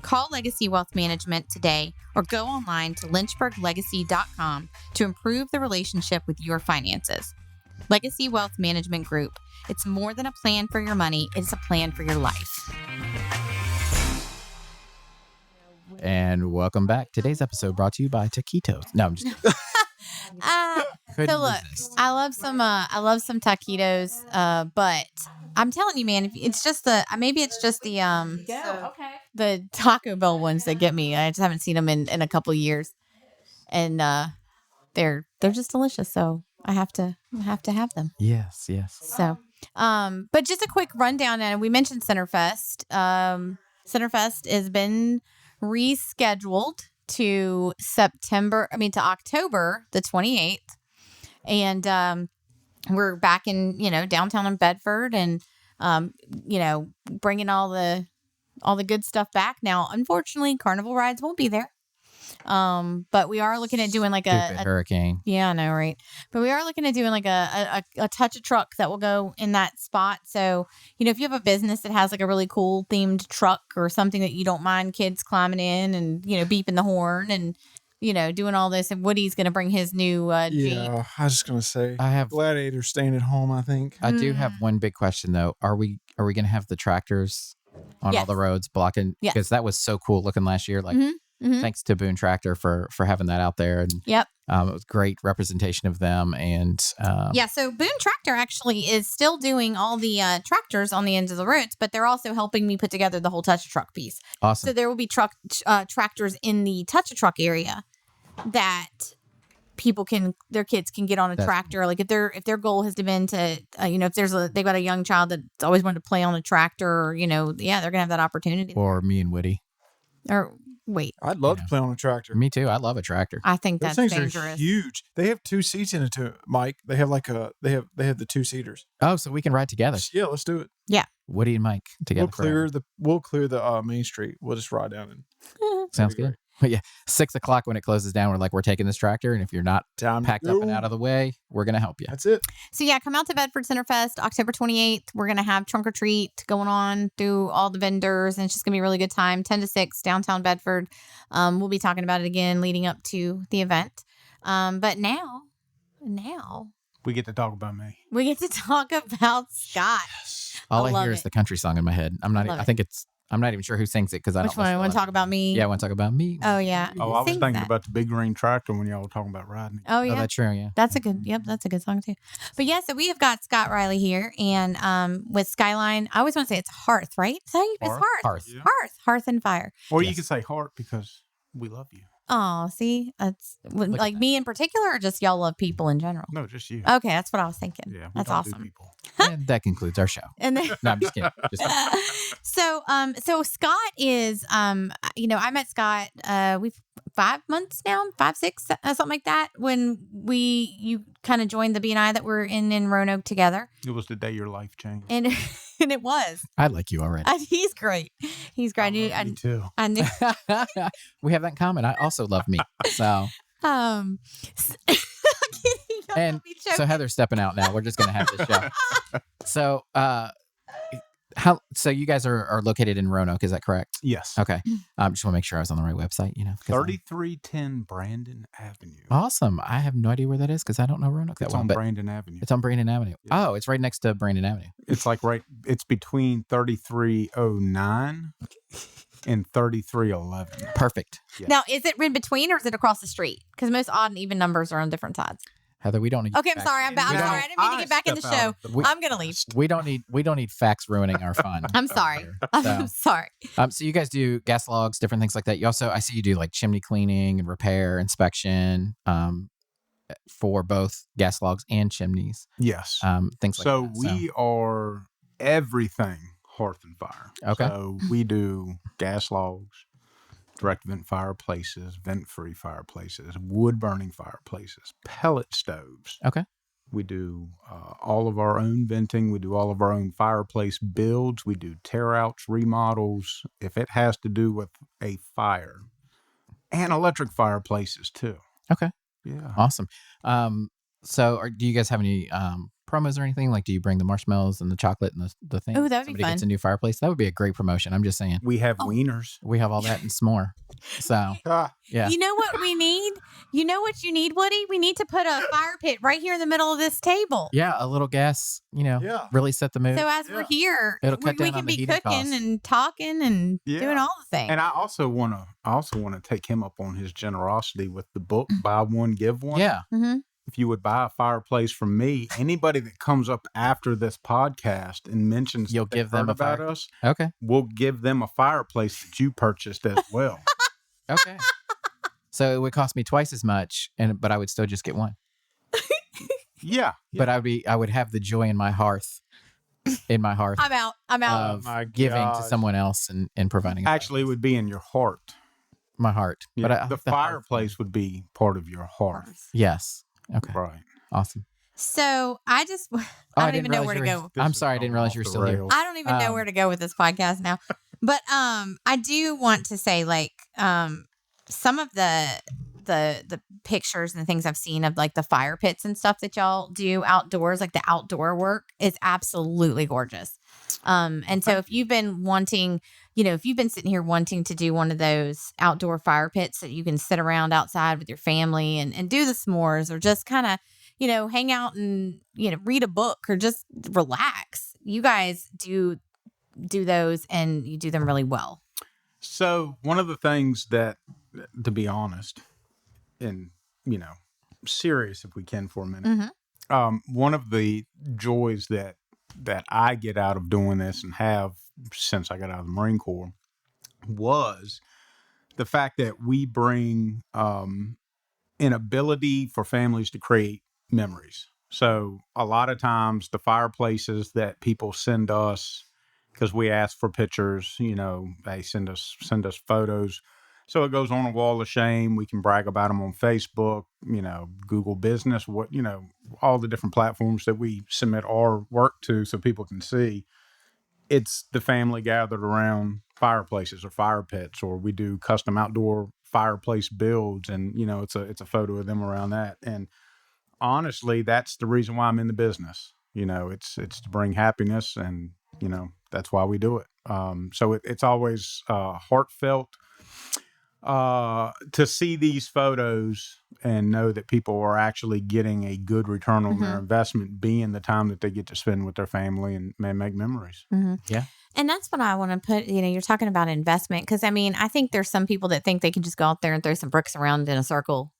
Call Legacy Wealth Management today or go online to lynchburglegacy.com to improve the relationship with your finances. Legacy Wealth Management Group. It's more than a plan for your money, it's a plan for your life. And welcome back. Today's episode brought to you by Taquitos. No, I'm just couldn't So look, resist. I love some taquitos, but I'm telling you, man, if it's just the Taco Bell ones that get me. I just haven't seen them in a couple of years, and they're just delicious. So I have to have them. Yes. So, but just a quick rundown, and we mentioned Centerfest. Centerfest has been rescheduled to October the 28th. And we're back in, downtown in Bedford and, bringing all the good stuff back. Now, unfortunately, carnival rides won't be there. But we are looking at doing like Stupid hurricane. yeah, I know, right? But we are looking at doing like a touch a truck that will go in that spot. So, if you have a business that has like a really cool themed truck or something that you don't mind kids climbing in and, beeping the horn and, doing all this, and Woody's going to bring his new Jeep. Yeah, I was just gonna say, I have Gladiator staying at home. I think. I do have one big question though. Are we going to have the tractors on all Yes. the roads blocking? Yes. Because that was so cool looking last year. Like, Mhm. thanks to Boone Tractor for having that out there, and Yep. it was great representation of them. And Yeah, so Boone Tractor actually is still doing all the tractors on the ends of the roads, but they're also helping me put together the whole touch a truck piece. awesome. So there will be tractors in the touch a truck area that their kids can get on a That's tractor. Like if their goal has been to, if they've got a young child that's always wanted to play on a tractor, or, yeah, they're gonna have that opportunity. Or me and Woody. Or wait, I'd love to play on a tractor. Me too. I love a tractor. I think Those that's things are dangerous. huge. They have 2 seats in it too, Mike. They have they have the 2-seaters. Oh, so we can ride together. Yeah, let's do it. Woody and Mike together. We'll clear the main street. We'll just ride down and Sounds be good. But yeah, 6:00 when it closes down, we're taking this tractor, and if you're not time to packed up and go. out of the way, we're gonna help you. That's it. So yeah, come out to Bedford Centerfest, October 28th. We're going to have trunk or treat going on through all the vendors, and it's just going to be a really good time. 10 to 6, downtown Bedford. We'll be talking about it again leading up to the event. But now We get to talk about me. we get to talk about Scott. All I I love hear is it. the country song in my head. I'm not. I love I it. think it's I'm not even sure who sings it because I Which don't. one? Want to talk about me? Yeah, I want to talk about me. Oh yeah. Oh, I was Sing thinking that. about the big green tractor when y'all were talking about riding. Oh Oh, yeah. that's true. Yeah. That's a good. Yep, that's a good song too. But yeah, so we have got Scott Riley here, and with Skyline, I always want to say it's Hearth, right? Is that how you, it's Hearth. Hearth. Yeah. Hearth and Fire. Or you Yes. could say heart because we love you. Oh, see, that's at like that. me in particular, or just y'all love people in general. No, just you. Okay, that's what I was thinking. Yeah, we That's don't do awesome. people. And that concludes our show. And then, No, I'm just kidding. Just kidding. so Scott is, I met Scott, we've 5 months now, 5, 6, something like that, when you kind of joined the BNI that we're in Roanoke together. It was the day your life changed. And, and it was, I like you already. he's great. He's great. Me too. I knew, We have that in common. I also love me. So I'm kidding. Y'all And got me choking. so Heather's stepping out now. We're just gonna have this show. So so you guys are located in Roanoke, is that correct? Yes. Okay. Just want to make sure I was on the right website, 'cause 3310 Brandon Avenue. Awesome. I have no idea where that is because I don't know Roanoke that It's well. on But Brandon Avenue. it's on Brandon Avenue. Yeah. Oh, it's right next to Brandon Avenue. It's like it's between 3309 and 3311. Perfect. Yeah. Now, is it in between or is it across the street? Because most odd and even numbers are on different sides. Heather, we don't need Okay, I'm facts. sorry. I'm sorry. I didn't mean to get back in the step out show. of the way. I'm gonna leave. We don't need facts ruining our fun. I'm sorry. I'm sorry. So you guys do gas logs, different things like that. You also, I see you do like chimney cleaning and repair, inspection, for both gas logs and chimneys, Yes. things like So that. we are everything Hearth and Fire. Okay. So we do gas logs, direct vent fireplaces, vent-free fireplaces, wood-burning fireplaces, pellet stoves. Okay. We do all of our own venting. We do all of our own fireplace builds. We do tear-outs, remodels, if it has to do with a fire. And electric fireplaces, too. Okay. Yeah. Awesome. So do you guys have any promos or anything? Like, do you bring the marshmallows and the chocolate and the thing? Ooh, that would be Somebody gets fun. a new fireplace. That would be a great promotion. I'm just saying. We have Oh. wieners. We have all that and some more. So yeah. You know what we need? You know what you need, Woody? We need to put a fire pit right here in the middle of this table. Yeah, a little gas, Yeah. really set the mood. So as we're here, It'll cut we down can on the be heating cooking costs. and talking and Yeah. doing all the things. And I also want to take him up on his generosity with the book, Buy One, Give One. Yeah. Mhm. If you would buy a fireplace from me, anybody that comes up after this podcast and mentions You'll that they've give them heard a about fire- us, Okay. we'll give them a fireplace that you purchased as well. Okay. So it would cost me twice as much, but I would still just get one. Yeah. But I would have the joy in my hearth, I'm out. I'm out. of my giving to gosh. someone else and providing. a Actually, it would be in your heart. my heart. Yeah, But the fireplace would be part of your hearth. Yes. Okay. Right. Awesome. So I just, Oh, I don't didn't even know realize where to you were- go. I'm This is sorry, I didn't going realize off you were the still here. rails. I don't even know where to go with this podcast now. But I do want to say, like, some of the pictures and the things I've seen of like the fire pits and stuff that y'all do outdoors, like the outdoor work, is absolutely gorgeous. And so if you've been wanting, if you've been sitting here wanting to do one of those outdoor fire pits that you can sit around outside with your family and do the s'mores, or just kind of, hang out and, read a book or just relax, you guys do those and you do them really well. So one of the things that, to be honest, and serious if we can for a minute, one of the joys that I get out of doing this and have since I got out of the Marine Corps was the fact that we bring an ability for families to create memories. So a lot of times the fireplaces that people send us, because we ask for pictures, they send us photos. So it goes on a wall of shame. We can brag about them on Facebook, Google Business, all the different platforms that we submit our work to so people can see. It's the family gathered around fireplaces or fire pits, or we do custom outdoor fireplace builds, and it's a photo of them around that. And honestly, that's the reason why I'm in the business. It's to bring happiness, and that's why we do it. So it's always heartfelt. to see these photos and know that people are actually getting a good return on their investment, being the time that they get to spend with their family and may make memories. Yeah. And that's what I want to put, you're talking about investment. Because, I mean, I think there's some people that think they can just go out there and throw some bricks around in a circle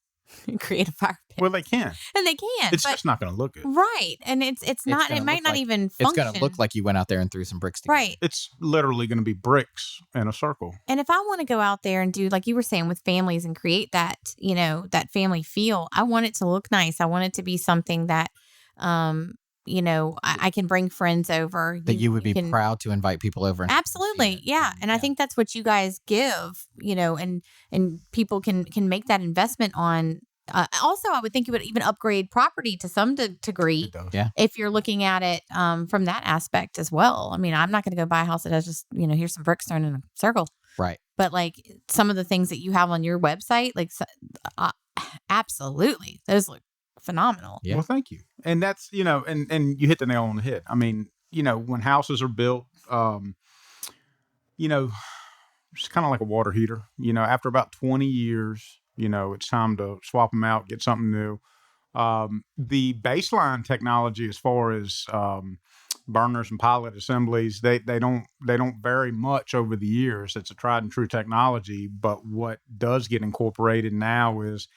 and create a fire pit. Well, they can. And they can. It's just not going to look good. Right. And it's not, it might not even function. It's going to look like you went out there and threw some bricks together. Right. It's literally going to be bricks in a circle. And if I want to go out there and do, like you were saying, with families and create that, that family feel, I want it to look nice. I want it to be something that, I can bring friends over. That you would be proud to invite people over. And absolutely. Yeah. And I think that's what you guys give, and people can make that investment on. Also, I would think you would even upgrade property to some degree. Yeah. If you're looking at it from that aspect as well. I mean, I'm not going to go buy a house that has just, here's some bricks thrown in a circle. Right. But like some of the things that you have on your website, like absolutely, those look phenomenal. Yeah. Well, thank you. And that's, and you hit the nail on the head. I mean, when houses are built, it's kind of like a water heater. After about 20 years, it's time to swap them out, get something new. The baseline technology, as far as burners and pilot assemblies, they don't vary much over the years. It's a tried and true technology. But what does get incorporated now is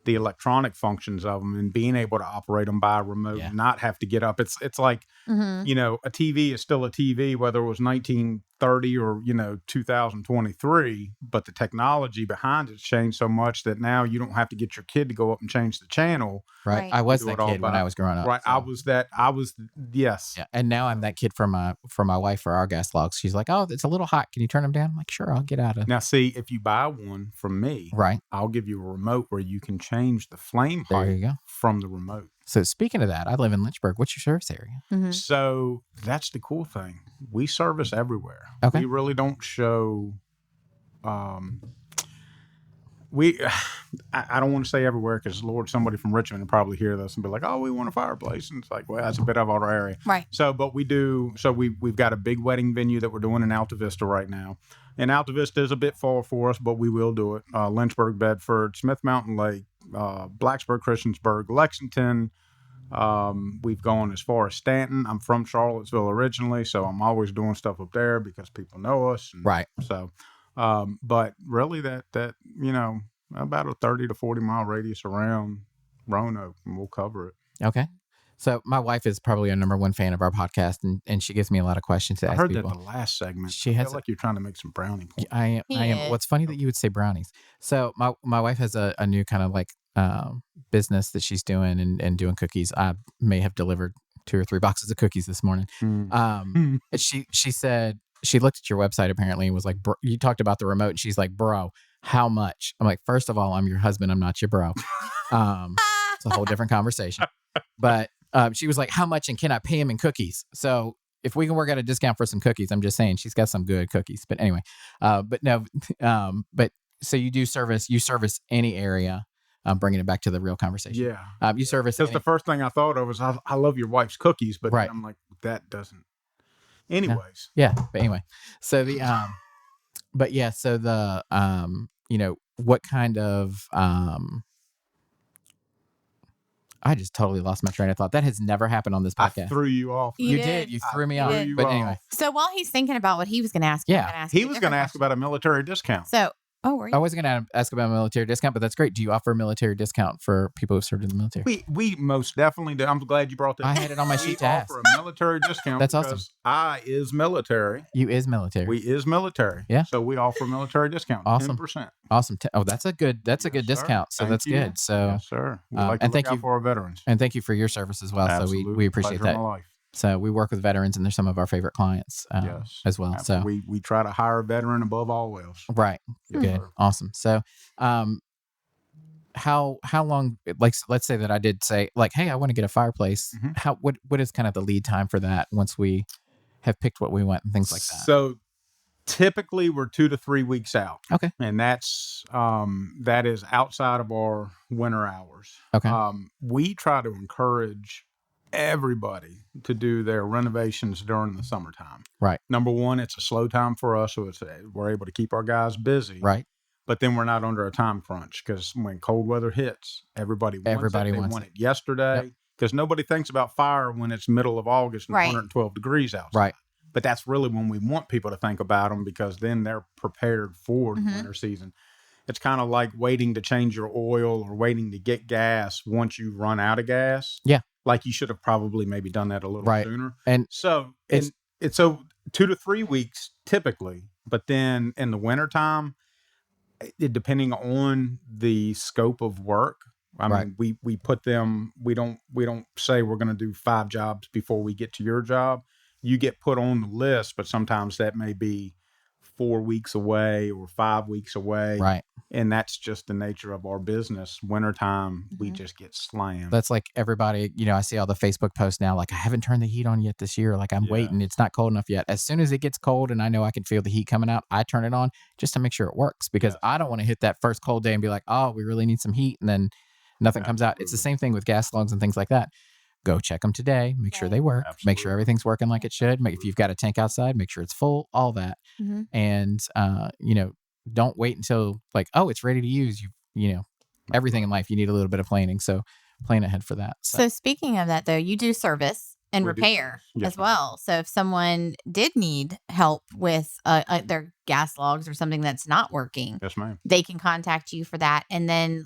the electronic functions of them and being able to operate them by remote, and not have to get up. It's like, a TV is still a TV, whether it was 1930 or, 2023, but the technology behind it's changed so much that now you don't have to get your kid to go up and change the channel. Right. I was that kid when I was growing up. Right. So. Yes. Yeah. And now I'm that kid for my wife for our gas logs. She's like, oh, it's a little hot. Can you turn them down? I'm like, sure, I'll get out of. Now, see, if you buy one from me, right, I'll give you a remote where you can change the flame there height you go. from the remote. So speaking of that, I live in Lynchburg. What's your service area? So that's the cool thing. We service everywhere. Okay. We really don't show. I don't want to say everywhere because, Lord, somebody from Richmond will probably hear this and be like, "Oh, we want a fireplace," and it's like, well, that's a bit of our area, right? So, but we do. So we've got a big wedding venue that we're doing in Alta Vista right now, and Alta Vista is a bit far for us, but we will do it. Lynchburg, Bedford, Smith Mountain Lake, Blacksburg, Christiansburg, Lexington. We've gone as far as Stanton. I'm from Charlottesville originally, so I'm always doing stuff up there because people know us. Right. So, but really that about a 30 to 40 mile radius around Roanoke, and we'll cover it. Okay. So my wife is probably a number one fan of our podcast, and she gives me a lot of questions to ask people. I heard that the last segment. She I has feel like you're trying to make some brownie points. I am. What's funny that you would say brownies. So my wife has a new kind of like business that she's doing and doing cookies. I may have delivered 2 or 3 boxes of cookies this morning. She said she looked at your website apparently and was like, you talked about the remote, and she's like, bro, how much? I'm like, first of all, I'm your husband. I'm not your bro. It's a whole different conversation. But she was like, how much, and can I pay him in cookies? So if we can work out a discount for some cookies, I'm just saying she's got some good cookies. But anyway, but so you service any area. I'm bringing it back to the real conversation. Yeah. You service. Because the first thing I thought of was, I love your wife's cookies, but right. I'm like, that doesn't. Anyways. Yeah. But anyway, so the, but yeah, so the, what kind of, I just totally lost my train of thought. That has never happened on this podcast. I threw you off. You did. You threw me off. did. But anyway. So while he's thinking about what he was going to ask, he was going to ask about a military discount. So, were you? I was going to ask about a military discount, but that's great. Do you offer a military discount for people who served in the military? We most definitely do. I'm glad you brought that. I had it on my sheet to ask. We offer a military discount. That's awesome. I is military. You is military. We is military. Yeah. So we offer a military discount. Awesome. 10%. Awesome. That's a good discount. So that's good. So yes, sir. We like to look out for our veterans. And thank you for your service as well. Absolutely. So we appreciate Pleasure that. of my life. So we work with veterans, and they're some of our favorite clients as well. So we try to hire a veteran above all else. Right. Yes, good. sir. Awesome. So how long, like, let's say that I did say, like, hey, I want to get a fireplace. Mm-hmm. What is kind of the lead time for that once we have picked what we want and things like that? So typically we're 2 to 3 weeks out. Okay. And that's that is outside of our winter hours. Okay. We try to encourage everybody to do their renovations during the summertime. Right. Number one, it's a slow time for us, so we're able to keep our guys busy. Right. but then we're not under a time crunch because when cold weather hits, everybody wants it. They want it yesterday because nobody thinks about fire when it's middle of August and 112 degrees outside. Right. But that's really when we want people to think about them because then they're prepared for the winter season. It's kind of like waiting to change your oil or waiting to get gas once you run out of gas. Yeah. Like you should have probably maybe done that a little sooner. And so it's 2 to 3 weeks typically, but then in the wintertime, depending on the scope of work, I mean, we put them, we don't say we're going to do 5 jobs before we get to your job. You get put on the list, but sometimes that may be 4 weeks away or 5 weeks away. Right. And that's just the nature of our business. Wintertime, we just get slammed. That's like everybody, I see all the Facebook posts now, like, I haven't turned the heat on yet this year. Like, I'm waiting. It's not cold enough yet. As soon as it gets cold and I know I can feel the heat coming out, I turn it on just to make sure it works because I don't want to hit that first cold day and be like, oh, we really need some heat. And then nothing comes out. It's the same thing with gas lungs and things like that. Go check them today. Make sure they work. Make sure everything's working like it should. If you've got a tank outside, make sure it's full, all that. And, don't wait until like, oh, it's ready to use. Everything in life, you need a little bit of planning. So plan ahead for that. So speaking of that, though, you do service and repair as well. So if someone did need help with their gas logs or something that's not working, yes, ma'am, they can contact you for that. And then,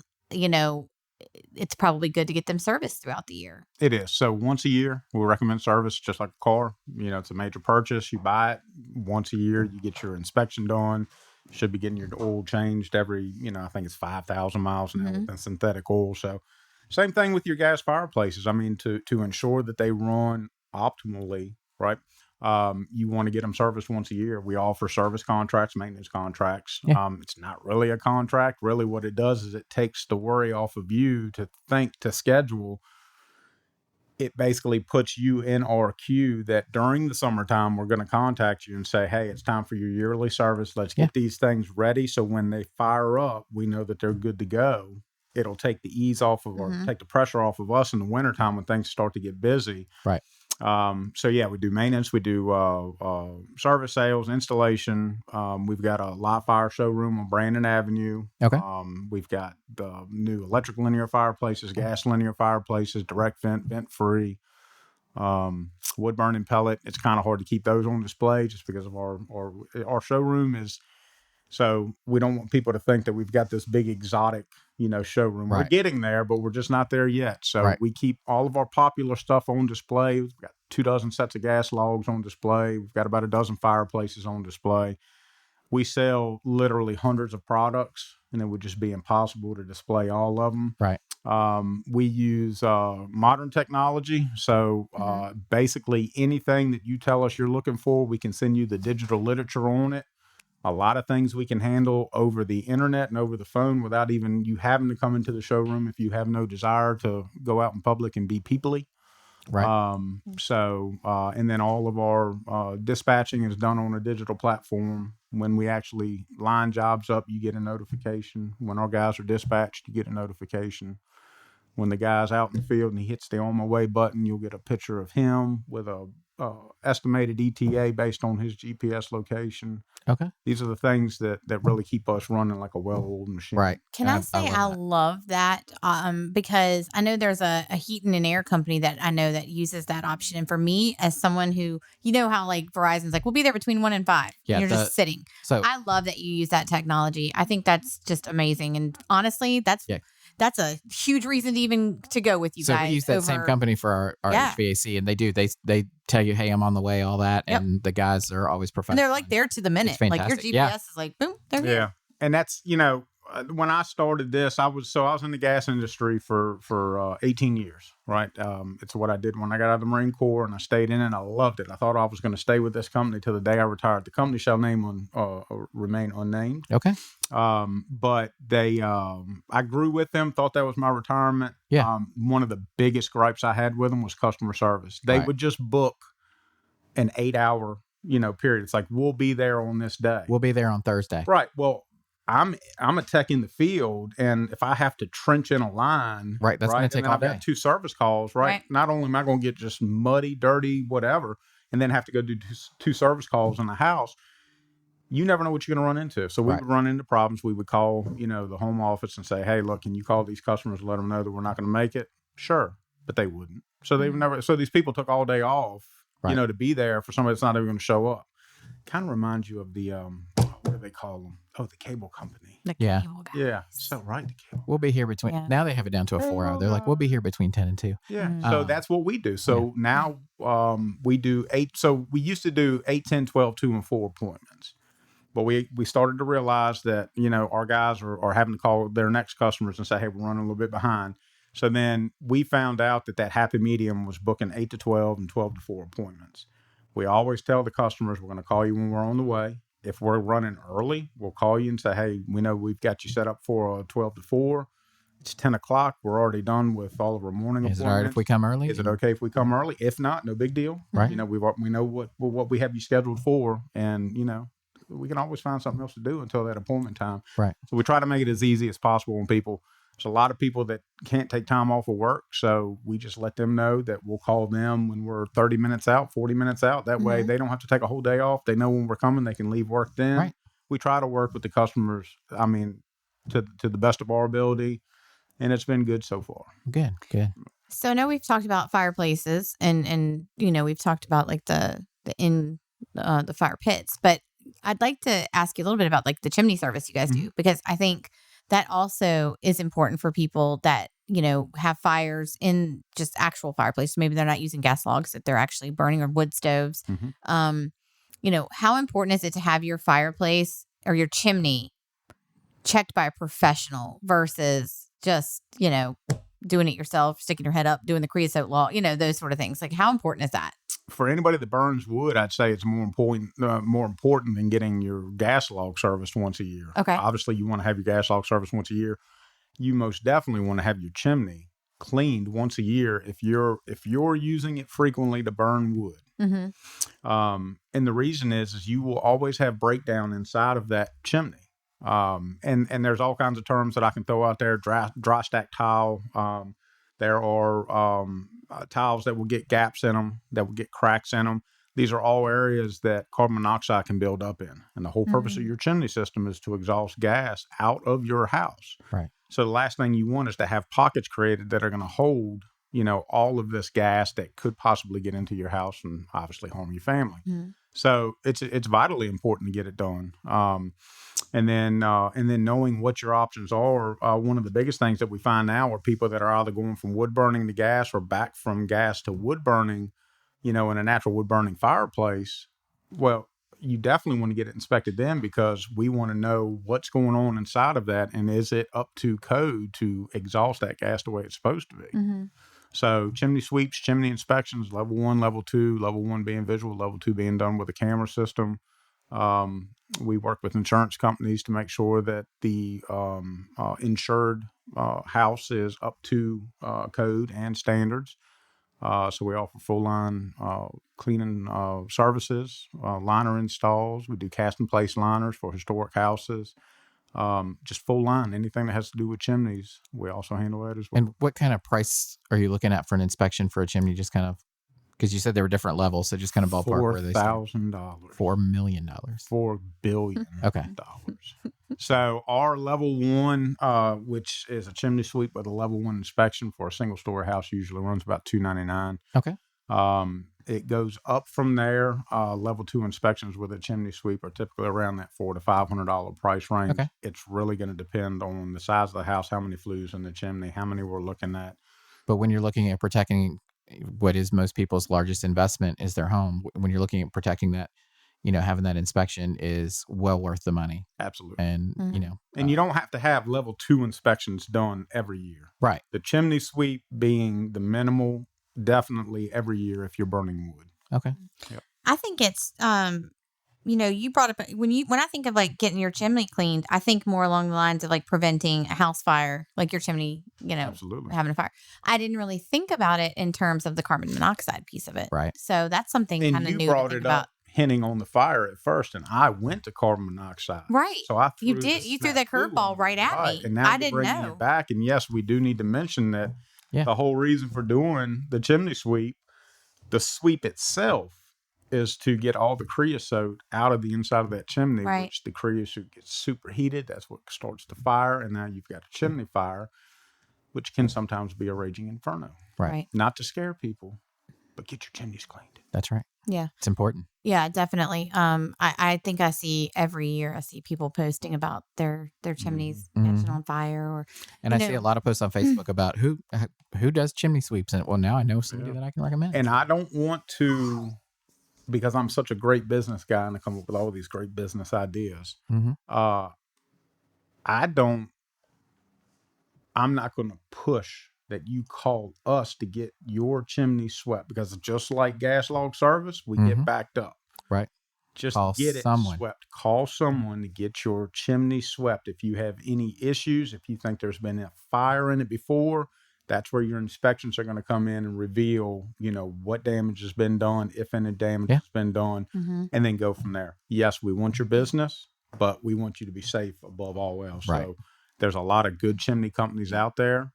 it's probably good to get them serviced throughout the year. It is. So once a year, we recommend service just like a car. It's a major purchase. You buy it once a year. You get your inspection done. You should be getting your oil changed every, I think it's 5,000 miles now with synthetic oil. So same thing with your gas fireplaces. I mean, to ensure that they run optimally, right? You want to get them serviced once a year. We offer service contracts, maintenance contracts. It's not really a contract. Really what it does is it takes the worry off of you to think, to schedule. It basically puts you in our queue that during the summertime, we're going to contact you and say, hey, it's time for your yearly service. Let's get these things ready. So when they fire up, we know that they're good to go. It'll take the ease off of or take the pressure off of us in the wintertime when things start to get busy. Right. We do maintenance, we do service, sales, installation. We've got a live fire showroom on Brandon Avenue. Okay. We've got the new electric linear fireplaces, gas linear fireplaces, direct vent, vent free, wood burning pellet. It's kind of hard to keep those on display just because of our showroom is. So we don't want people to think that we've got this big exotic, showroom. We're getting there, but we're just not there yet. So we keep all of our popular stuff on display. We've got 24 sets of gas logs on display. We've got about a dozen fireplaces on display. We sell literally hundreds of products, and it would just be impossible to display all of them. Right. We use modern technology. So basically anything that you tell us you're looking for, we can send you the digital literature on it. A lot of things we can handle over the internet and over the phone without even you having to come into the showroom if you have no desire to go out in public and be peoply. Right. And then all of our dispatching is done on a digital platform. When we actually line jobs up, you get a notification. When our guys are dispatched, you get a notification. When the guy's out in the field and he hits the on my way button, you'll get a picture of him with a estimated ETA based on his GPS location. Okay. These are the things that really keep us running like a well-oiled machine. Right. Can I say I love that because I know there's a heating and air company that I know that uses that option. And for me, as someone who, how like Verizon's like, we'll be there between 1 and 5. Yeah, and you're just sitting. So I love that you use that technology. I think that's just amazing. And honestly, that's a huge reason to even to go with you guys. So we use that same company for our HVAC, and they tell you, hey, I'm on the way, all that, and the guys are always professional. And they're like there to the minute. Like your GPS is like, boom, they're here. Yeah, and that's when I started this, I was in the gas industry for 18 years, right? It's what I did when I got out of the Marine Corps, and I stayed in it, and I loved it. I thought I was going to stay with this company till the day I retired. The company shall remain unnamed. Okay. But I grew with them, thought that was my retirement. Yeah. One of the biggest gripes I had with them was customer service. They would just book an 8-hour, period. It's like, we'll be there on this day. We'll be there on Thursday. Right. Well, I'm a tech in the field, and if I have to trench in a line, that's going to take all day. I've got 2 service calls, right? Not only am I going to get just muddy, dirty, whatever, and then have to go do 2 service calls in the house, you never know what you're going to run into. So we Right. would run into problems. We would call, the home office and say, hey, look, can you call these customers and let them know that we're not going to make it? Sure. But they wouldn't. So they would never. So these people took all day off, Right. to be there for somebody that's not even going to show up. Kind of reminds you of the, what do they call them? Oh, the cable company. The Yeah. cable guys. Yeah. So right. The cable. We'll be here between. Yeah. Now they have it down to a 4 hour. They're like, we'll be here between 10 and 2. Yeah. Mm. So that's what we do. So now we do 8. So we used to do 8, 10, 12, 2, and 4 appointments. But we started to realize that, our guys are having to call their next customers and say, hey, we're running a little bit behind. So then we found out that happy medium was booking 8 to 12 and 12 to 4 appointments. We always tell the customers we're going to call you when we're on the way. If we're running early, we'll call you and say, hey, we know we've got you set up for a 12 to 4. It's 10 o'clock. We're already done with all of our morning Is appointments. it all right if we come early? Is it okay if we come early? If not, no big deal. Right. We know what we have you scheduled for, and we can always find something else to do until that appointment time. Right. So we try to make it as easy as possible on people. There's a lot of people that can't take time off of work, so we just let them know that we'll call them when we're 30 minutes out, 40 minutes out. That way they don't have to take a whole day off. They know when we're coming. They can leave work then. Right. We try to work with the customers, to the best of our ability, and it's been good so far. Good. So I know we've talked about fireplaces and we've talked about like the fire pits, but I'd like to ask you a little bit about like the chimney service you guys do, because I think that also is important for people that, have fires in just actual fireplaces. Maybe they're not using gas logs, that they're actually burning or wood stoves. How important is it to have your fireplace or your chimney checked by a professional versus just, doing it yourself, sticking your head up, doing the creosote log, those sort of things? Like, how important is that? For anybody that burns wood, I'd say it's more important than getting your gas log serviced once a year. Okay. Obviously, you want to have your gas log serviced once a year. You most definitely want to have your chimney cleaned once a year if you're using it frequently to burn wood. And the reason is you will always have breakdown inside of that chimney. And there's all kinds of terms that I can throw out there. Dry stack tile. There are tiles that will get gaps in them, that will get cracks in them. These are all areas that carbon monoxide can build up in. And the whole purpose of your chimney system is to exhaust gas out of your house. Right. So the last thing you want is to have pockets created that are going to hold, all of this gas that could possibly get into your house and obviously harm your family. So it's vitally important to get it done. And then knowing what your options are. One of the biggest things that we find now are people that are either going from wood burning to gas or back from gas to wood burning, in a natural wood burning fireplace. Well, you definitely want to get it inspected then, because we want to know what's going on inside of that, and is it up to code to exhaust that gas the way it's supposed to be. So chimney sweeps, chimney inspections, level 1, level 2, level 1 being visual, level 2 being done with a camera system. We work with insurance companies to make sure that the insured house is up to code and standards. So we offer full line cleaning services, liner installs. We do cast and place liners for historic houses. Just full line, anything that has to do with chimneys, we also handle that as well. And what kind of price are you looking at for an inspection for a chimney? Just kind of, because you said there were different levels, so just kind of ballpark where they start. $4,000. $4 million. $4 billion. Okay. So our level 1, which is a chimney sweep with a level 1 inspection for a single story house, usually runs about $299. Okay. It goes up from there. Level 2 inspections with a chimney sweep are typically around that $400 to $500 price range. Okay. It's really going to depend on the size of the house, how many flues in the chimney, how many we're looking at. But when you're looking at protecting what is most people's largest investment is their home, when you're looking at protecting that, having that inspection is well worth the money. Absolutely. And, And you don't have to have level 2 inspections done every year. right. The chimney sweep being the minimal, definitely every year if you're burning wood. Okay. I think it's you brought up when I think of like getting your chimney cleaned, I think more along the lines of like preventing a house fire, like your chimney, Absolutely. having a fire. I didn't really think about it in terms of the carbon monoxide piece of it. Right. So that's something And kind of you new brought to think it about. up hinting on the fire at first, and I went to carbon monoxide. Right. So I You threw did. the You threw that snafu curveball on right it. at me. And now I you're didn't bringing know. it back. And yes, we do need to mention that Yeah. the whole reason for doing the chimney sweep, the sweep itself is to get all the creosote out of the inside of that chimney, Right. which the creosote gets superheated. That's what starts the fire. And now you've got a chimney fire, which can sometimes be a raging inferno. Right. Not to scare people, but get your chimneys cleaned. That's right. Yeah. It's important. Yeah, definitely. I think I see every year people posting about their chimneys catching on fire, or And I see a lot of posts on Facebook about who does chimney sweeps, and well, now I know somebody that I can recommend. And I don't want to, because I'm such a great business guy and I come up with all these great business ideas. I'm not going to push that you call us to get your chimney swept, because just like gas log service, we get backed up. Right. Just Call get it someone. swept. Call someone to get your chimney swept. If you have any issues, if you think there's been a fire in it before, that's where your inspections are going to come in and reveal, what damage has been done, if any damage has been done, and then go from there. Yes, we want your business, but we want you to be safe above all else. Right. So there's a lot of good chimney companies out there.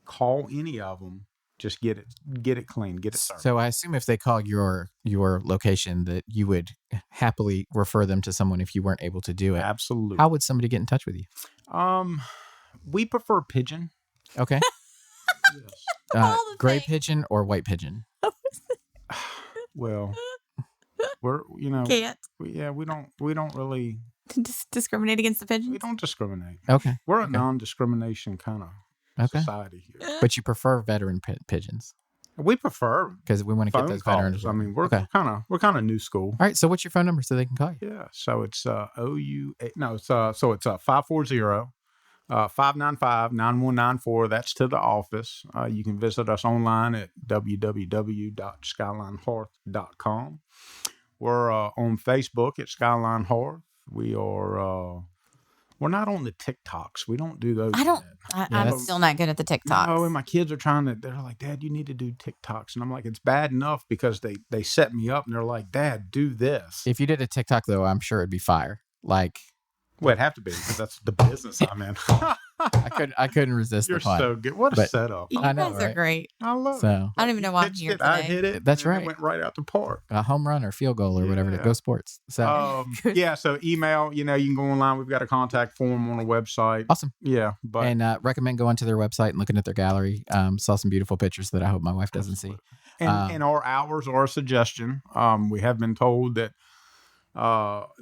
Call any of them. Just get it clean, get it started. So I assume if they call your location, that you would happily refer them to someone if you weren't able to do it. Absolutely. How would somebody get in touch with you? We prefer pigeon. Okay. Yes. Gray pigeon or white pigeon? Well, we're can't we don't really discriminate against the pigeons. we don't discriminate. Okay. We're a non-discrimination kind of society here. But you prefer veteran pigeons We prefer because we want to get phone those calls. veterans. I mean, we're okay. kind of new school. All right. So what's your phone number so they can call you? Yeah. So it's 540-595-9194. That's to the office. You can visit us online at www.skylinehearth.com. We're on Facebook at Skyline Hearth. We are. We're not on the TikToks. We don't do those. I'm still not good at the TikToks. No, and my kids are they're like, Dad, you need to do TikToks. And I'm like, it's bad enough because they set me up and they're like, Dad, do this. If you did a TikTok, though, I'm sure it'd be fire. Like, well, it'd have to be because that's the business I'm in. I couldn't resist You're the fun. so good. What a setup. You I know, guys are right? great. I love it. So I don't even know why I'm here today. I hit it. That's and right. It went right out the park. a home run or field goal or whatever. Yeah. Go sports. So Yeah. So email. You can go online. We've got a contact form on our website. awesome. Yeah, but And recommend going to their website and looking at their gallery. Saw some beautiful pictures that I hope my wife doesn't see. and our hours are a suggestion. We have been told that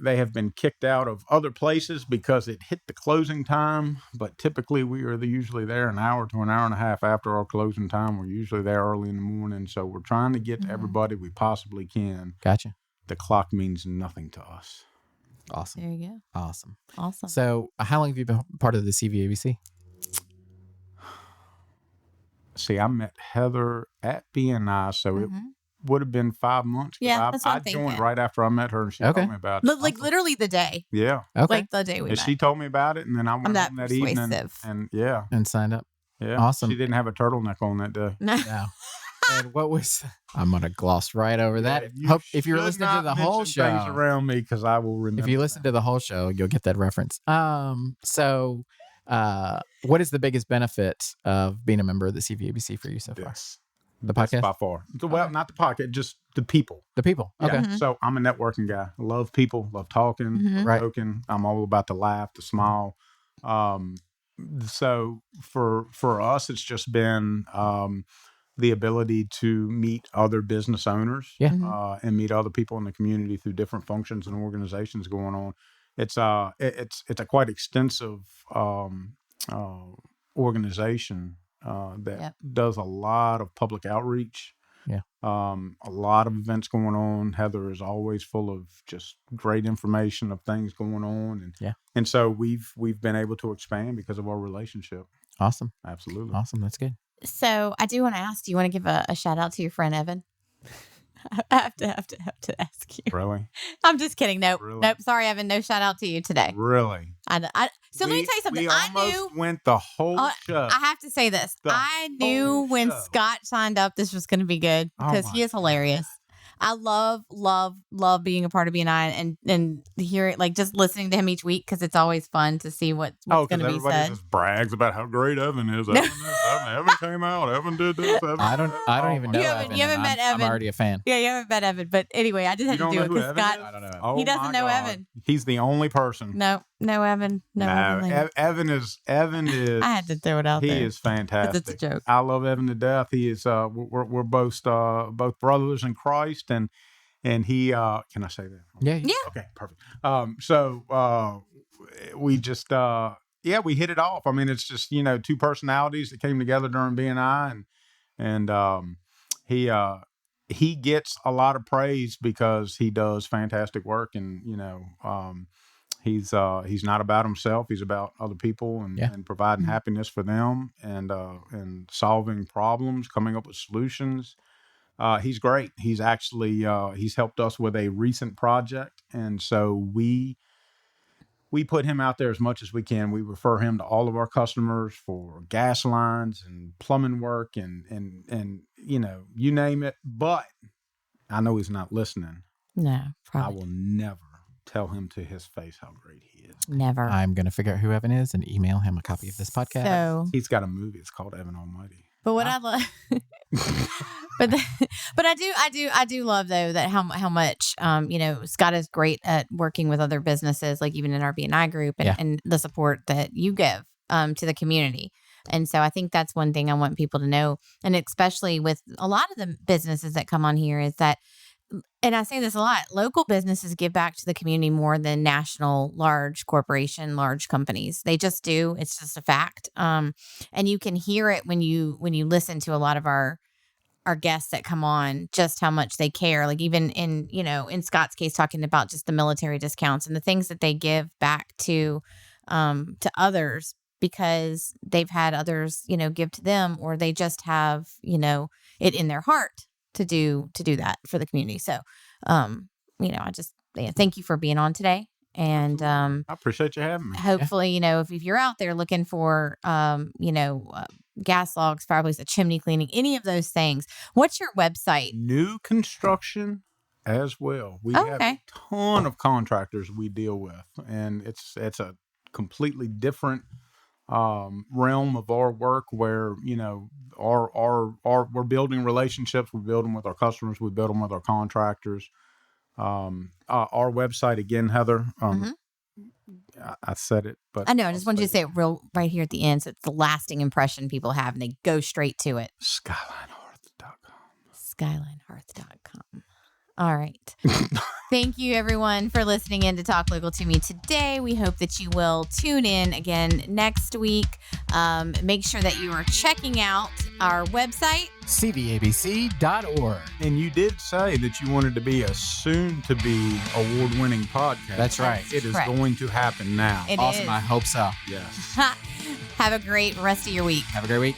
they have been kicked out of other places because it hit the closing time. But typically, we are usually there an hour to an hour and a half after our closing time. We're usually there early in the morning. So we're trying to get to everybody we possibly can. Gotcha. The clock means nothing to us. Awesome. There you go. Awesome. Awesome. So how long have you been part of the CVABC? See, I met Heather at BNI, so it would have been 5 months. Yeah, that's what I'm I joined thinking. right after I met her, and she Okay. told me about it. Like literally the day. Yeah. Okay. Like the day we And met. she told me about it, and then I went that home that evening. persuasive. And yeah. And signed up. Awesome. She didn't have a turtleneck on that day. No. No. And what was? I'm gonna gloss right over that. You Hope if you're should listening to not the whole mention things show, around me, because I will remember. if you listen to the whole show, you'll get that reference. So, what is the biggest benefit of being a member of the CVABC for you so far? Yes. The That's podcast? by far. Well, not the podcast, just the people. The people. Yeah. Okay. So I'm a networking guy. I love people, love talking, love Right. joking. I'm all about the laugh, the smile. So for us, it's just been the ability to meet other business owners, Yeah. and meet other people in the community through different functions and organizations going on. It's a quite extensive organization that does a lot of public outreach. Yeah. A lot of events going on. Heather is always full of just great information of things going on, and so we've been able to expand because of our relationship. Awesome. Absolutely. Awesome. That's good. So I do want to ask, do you want to give a shout out to your friend Evan? I have to ask you. Really? I'm just kidding. Nope. Really? Nope. Sorry, Evan. No shout out to you today. Really? So let me tell you something. We I almost knew. went the whole show. I have to say this. The I knew whole when show. Scott signed up, this was going to be good Oh because my he is hilarious. I love being a part of BNI and hear it, like just listening to him each week because it's always fun to see what's going to be everybody said. just brags about how great Evan is. Evan came out. Evan did this. Evan I don't even know You Evan. haven't met I'm Evan. already a fan. Yeah, you haven't met Evan, but anyway, I just had to do it because Scott. I don't know. Oh, He doesn't my know God. Evan. He's the only person. No, Evan. No, Evan. Lane. Evan is. I had to throw it out He there. is fantastic. It's a joke. I love Evan to death. He is. We're both brothers in Christ, and he. Can I say that? Yeah. Okay, perfect. So we just we hit it off. I mean, it's just two personalities that came together during BNI, and he gets a lot of praise because he does fantastic work, and he's not about himself. He's about other people and providing happiness for them and solving problems, coming up with solutions. He's great. He's actually he's helped us with a recent project, and so we put him out there as much as we can. We refer him to all of our customers for gas lines and plumbing work and you name it. But I know he's not listening. No, I probably will never tell him to his face how great he is. never. I'm going to figure out who Evan is and email him a copy of this podcast. So, He's got a movie. It's called Evan Almighty. but what I love, but I do love though that how much Scott is great at working with other businesses, like even in our BNI group, and the support that you give to the community. And so I think that's one thing I want people to know, and especially with a lot of the businesses that come on here is that, and I say this a lot, local businesses give back to the community more than national, large large companies. They just do. It's just a fact. And you can hear it when you listen to a lot of our guests that come on, just how much they care. Like even in Scott's case, talking about just the military discounts and the things that they give back to others because they've had others, give to them, or they just have, it in their heart to do that for the community. So, I just thank you for being on today. And I appreciate you having me. hopefully, if you're out there looking for, gas logs, fireplace, a chimney cleaning, any of those things, what's your website? New construction as well. We have a ton of contractors we deal with, and it's a completely different realm of our work where we're building relationships. We build them with our customers. We build them with our contractors. Our website again, Heather. I said it, but I know. I just wanted you to say it real right here at the end, so it's the lasting impression people have, and they go straight to it. SkylineHearth.com. SkylineHearth.com. All right. Thank you, everyone, for listening in to Talk Local to Me today. We hope that you will tune in again next week. Make sure that you are checking out our website, cvabc.org. And you did say that you wanted to be a soon-to-be award-winning podcast. That's right. It is correct. going to happen now. It Awesome. is. I hope so. Yes. Have a great rest of your week. Have a great week.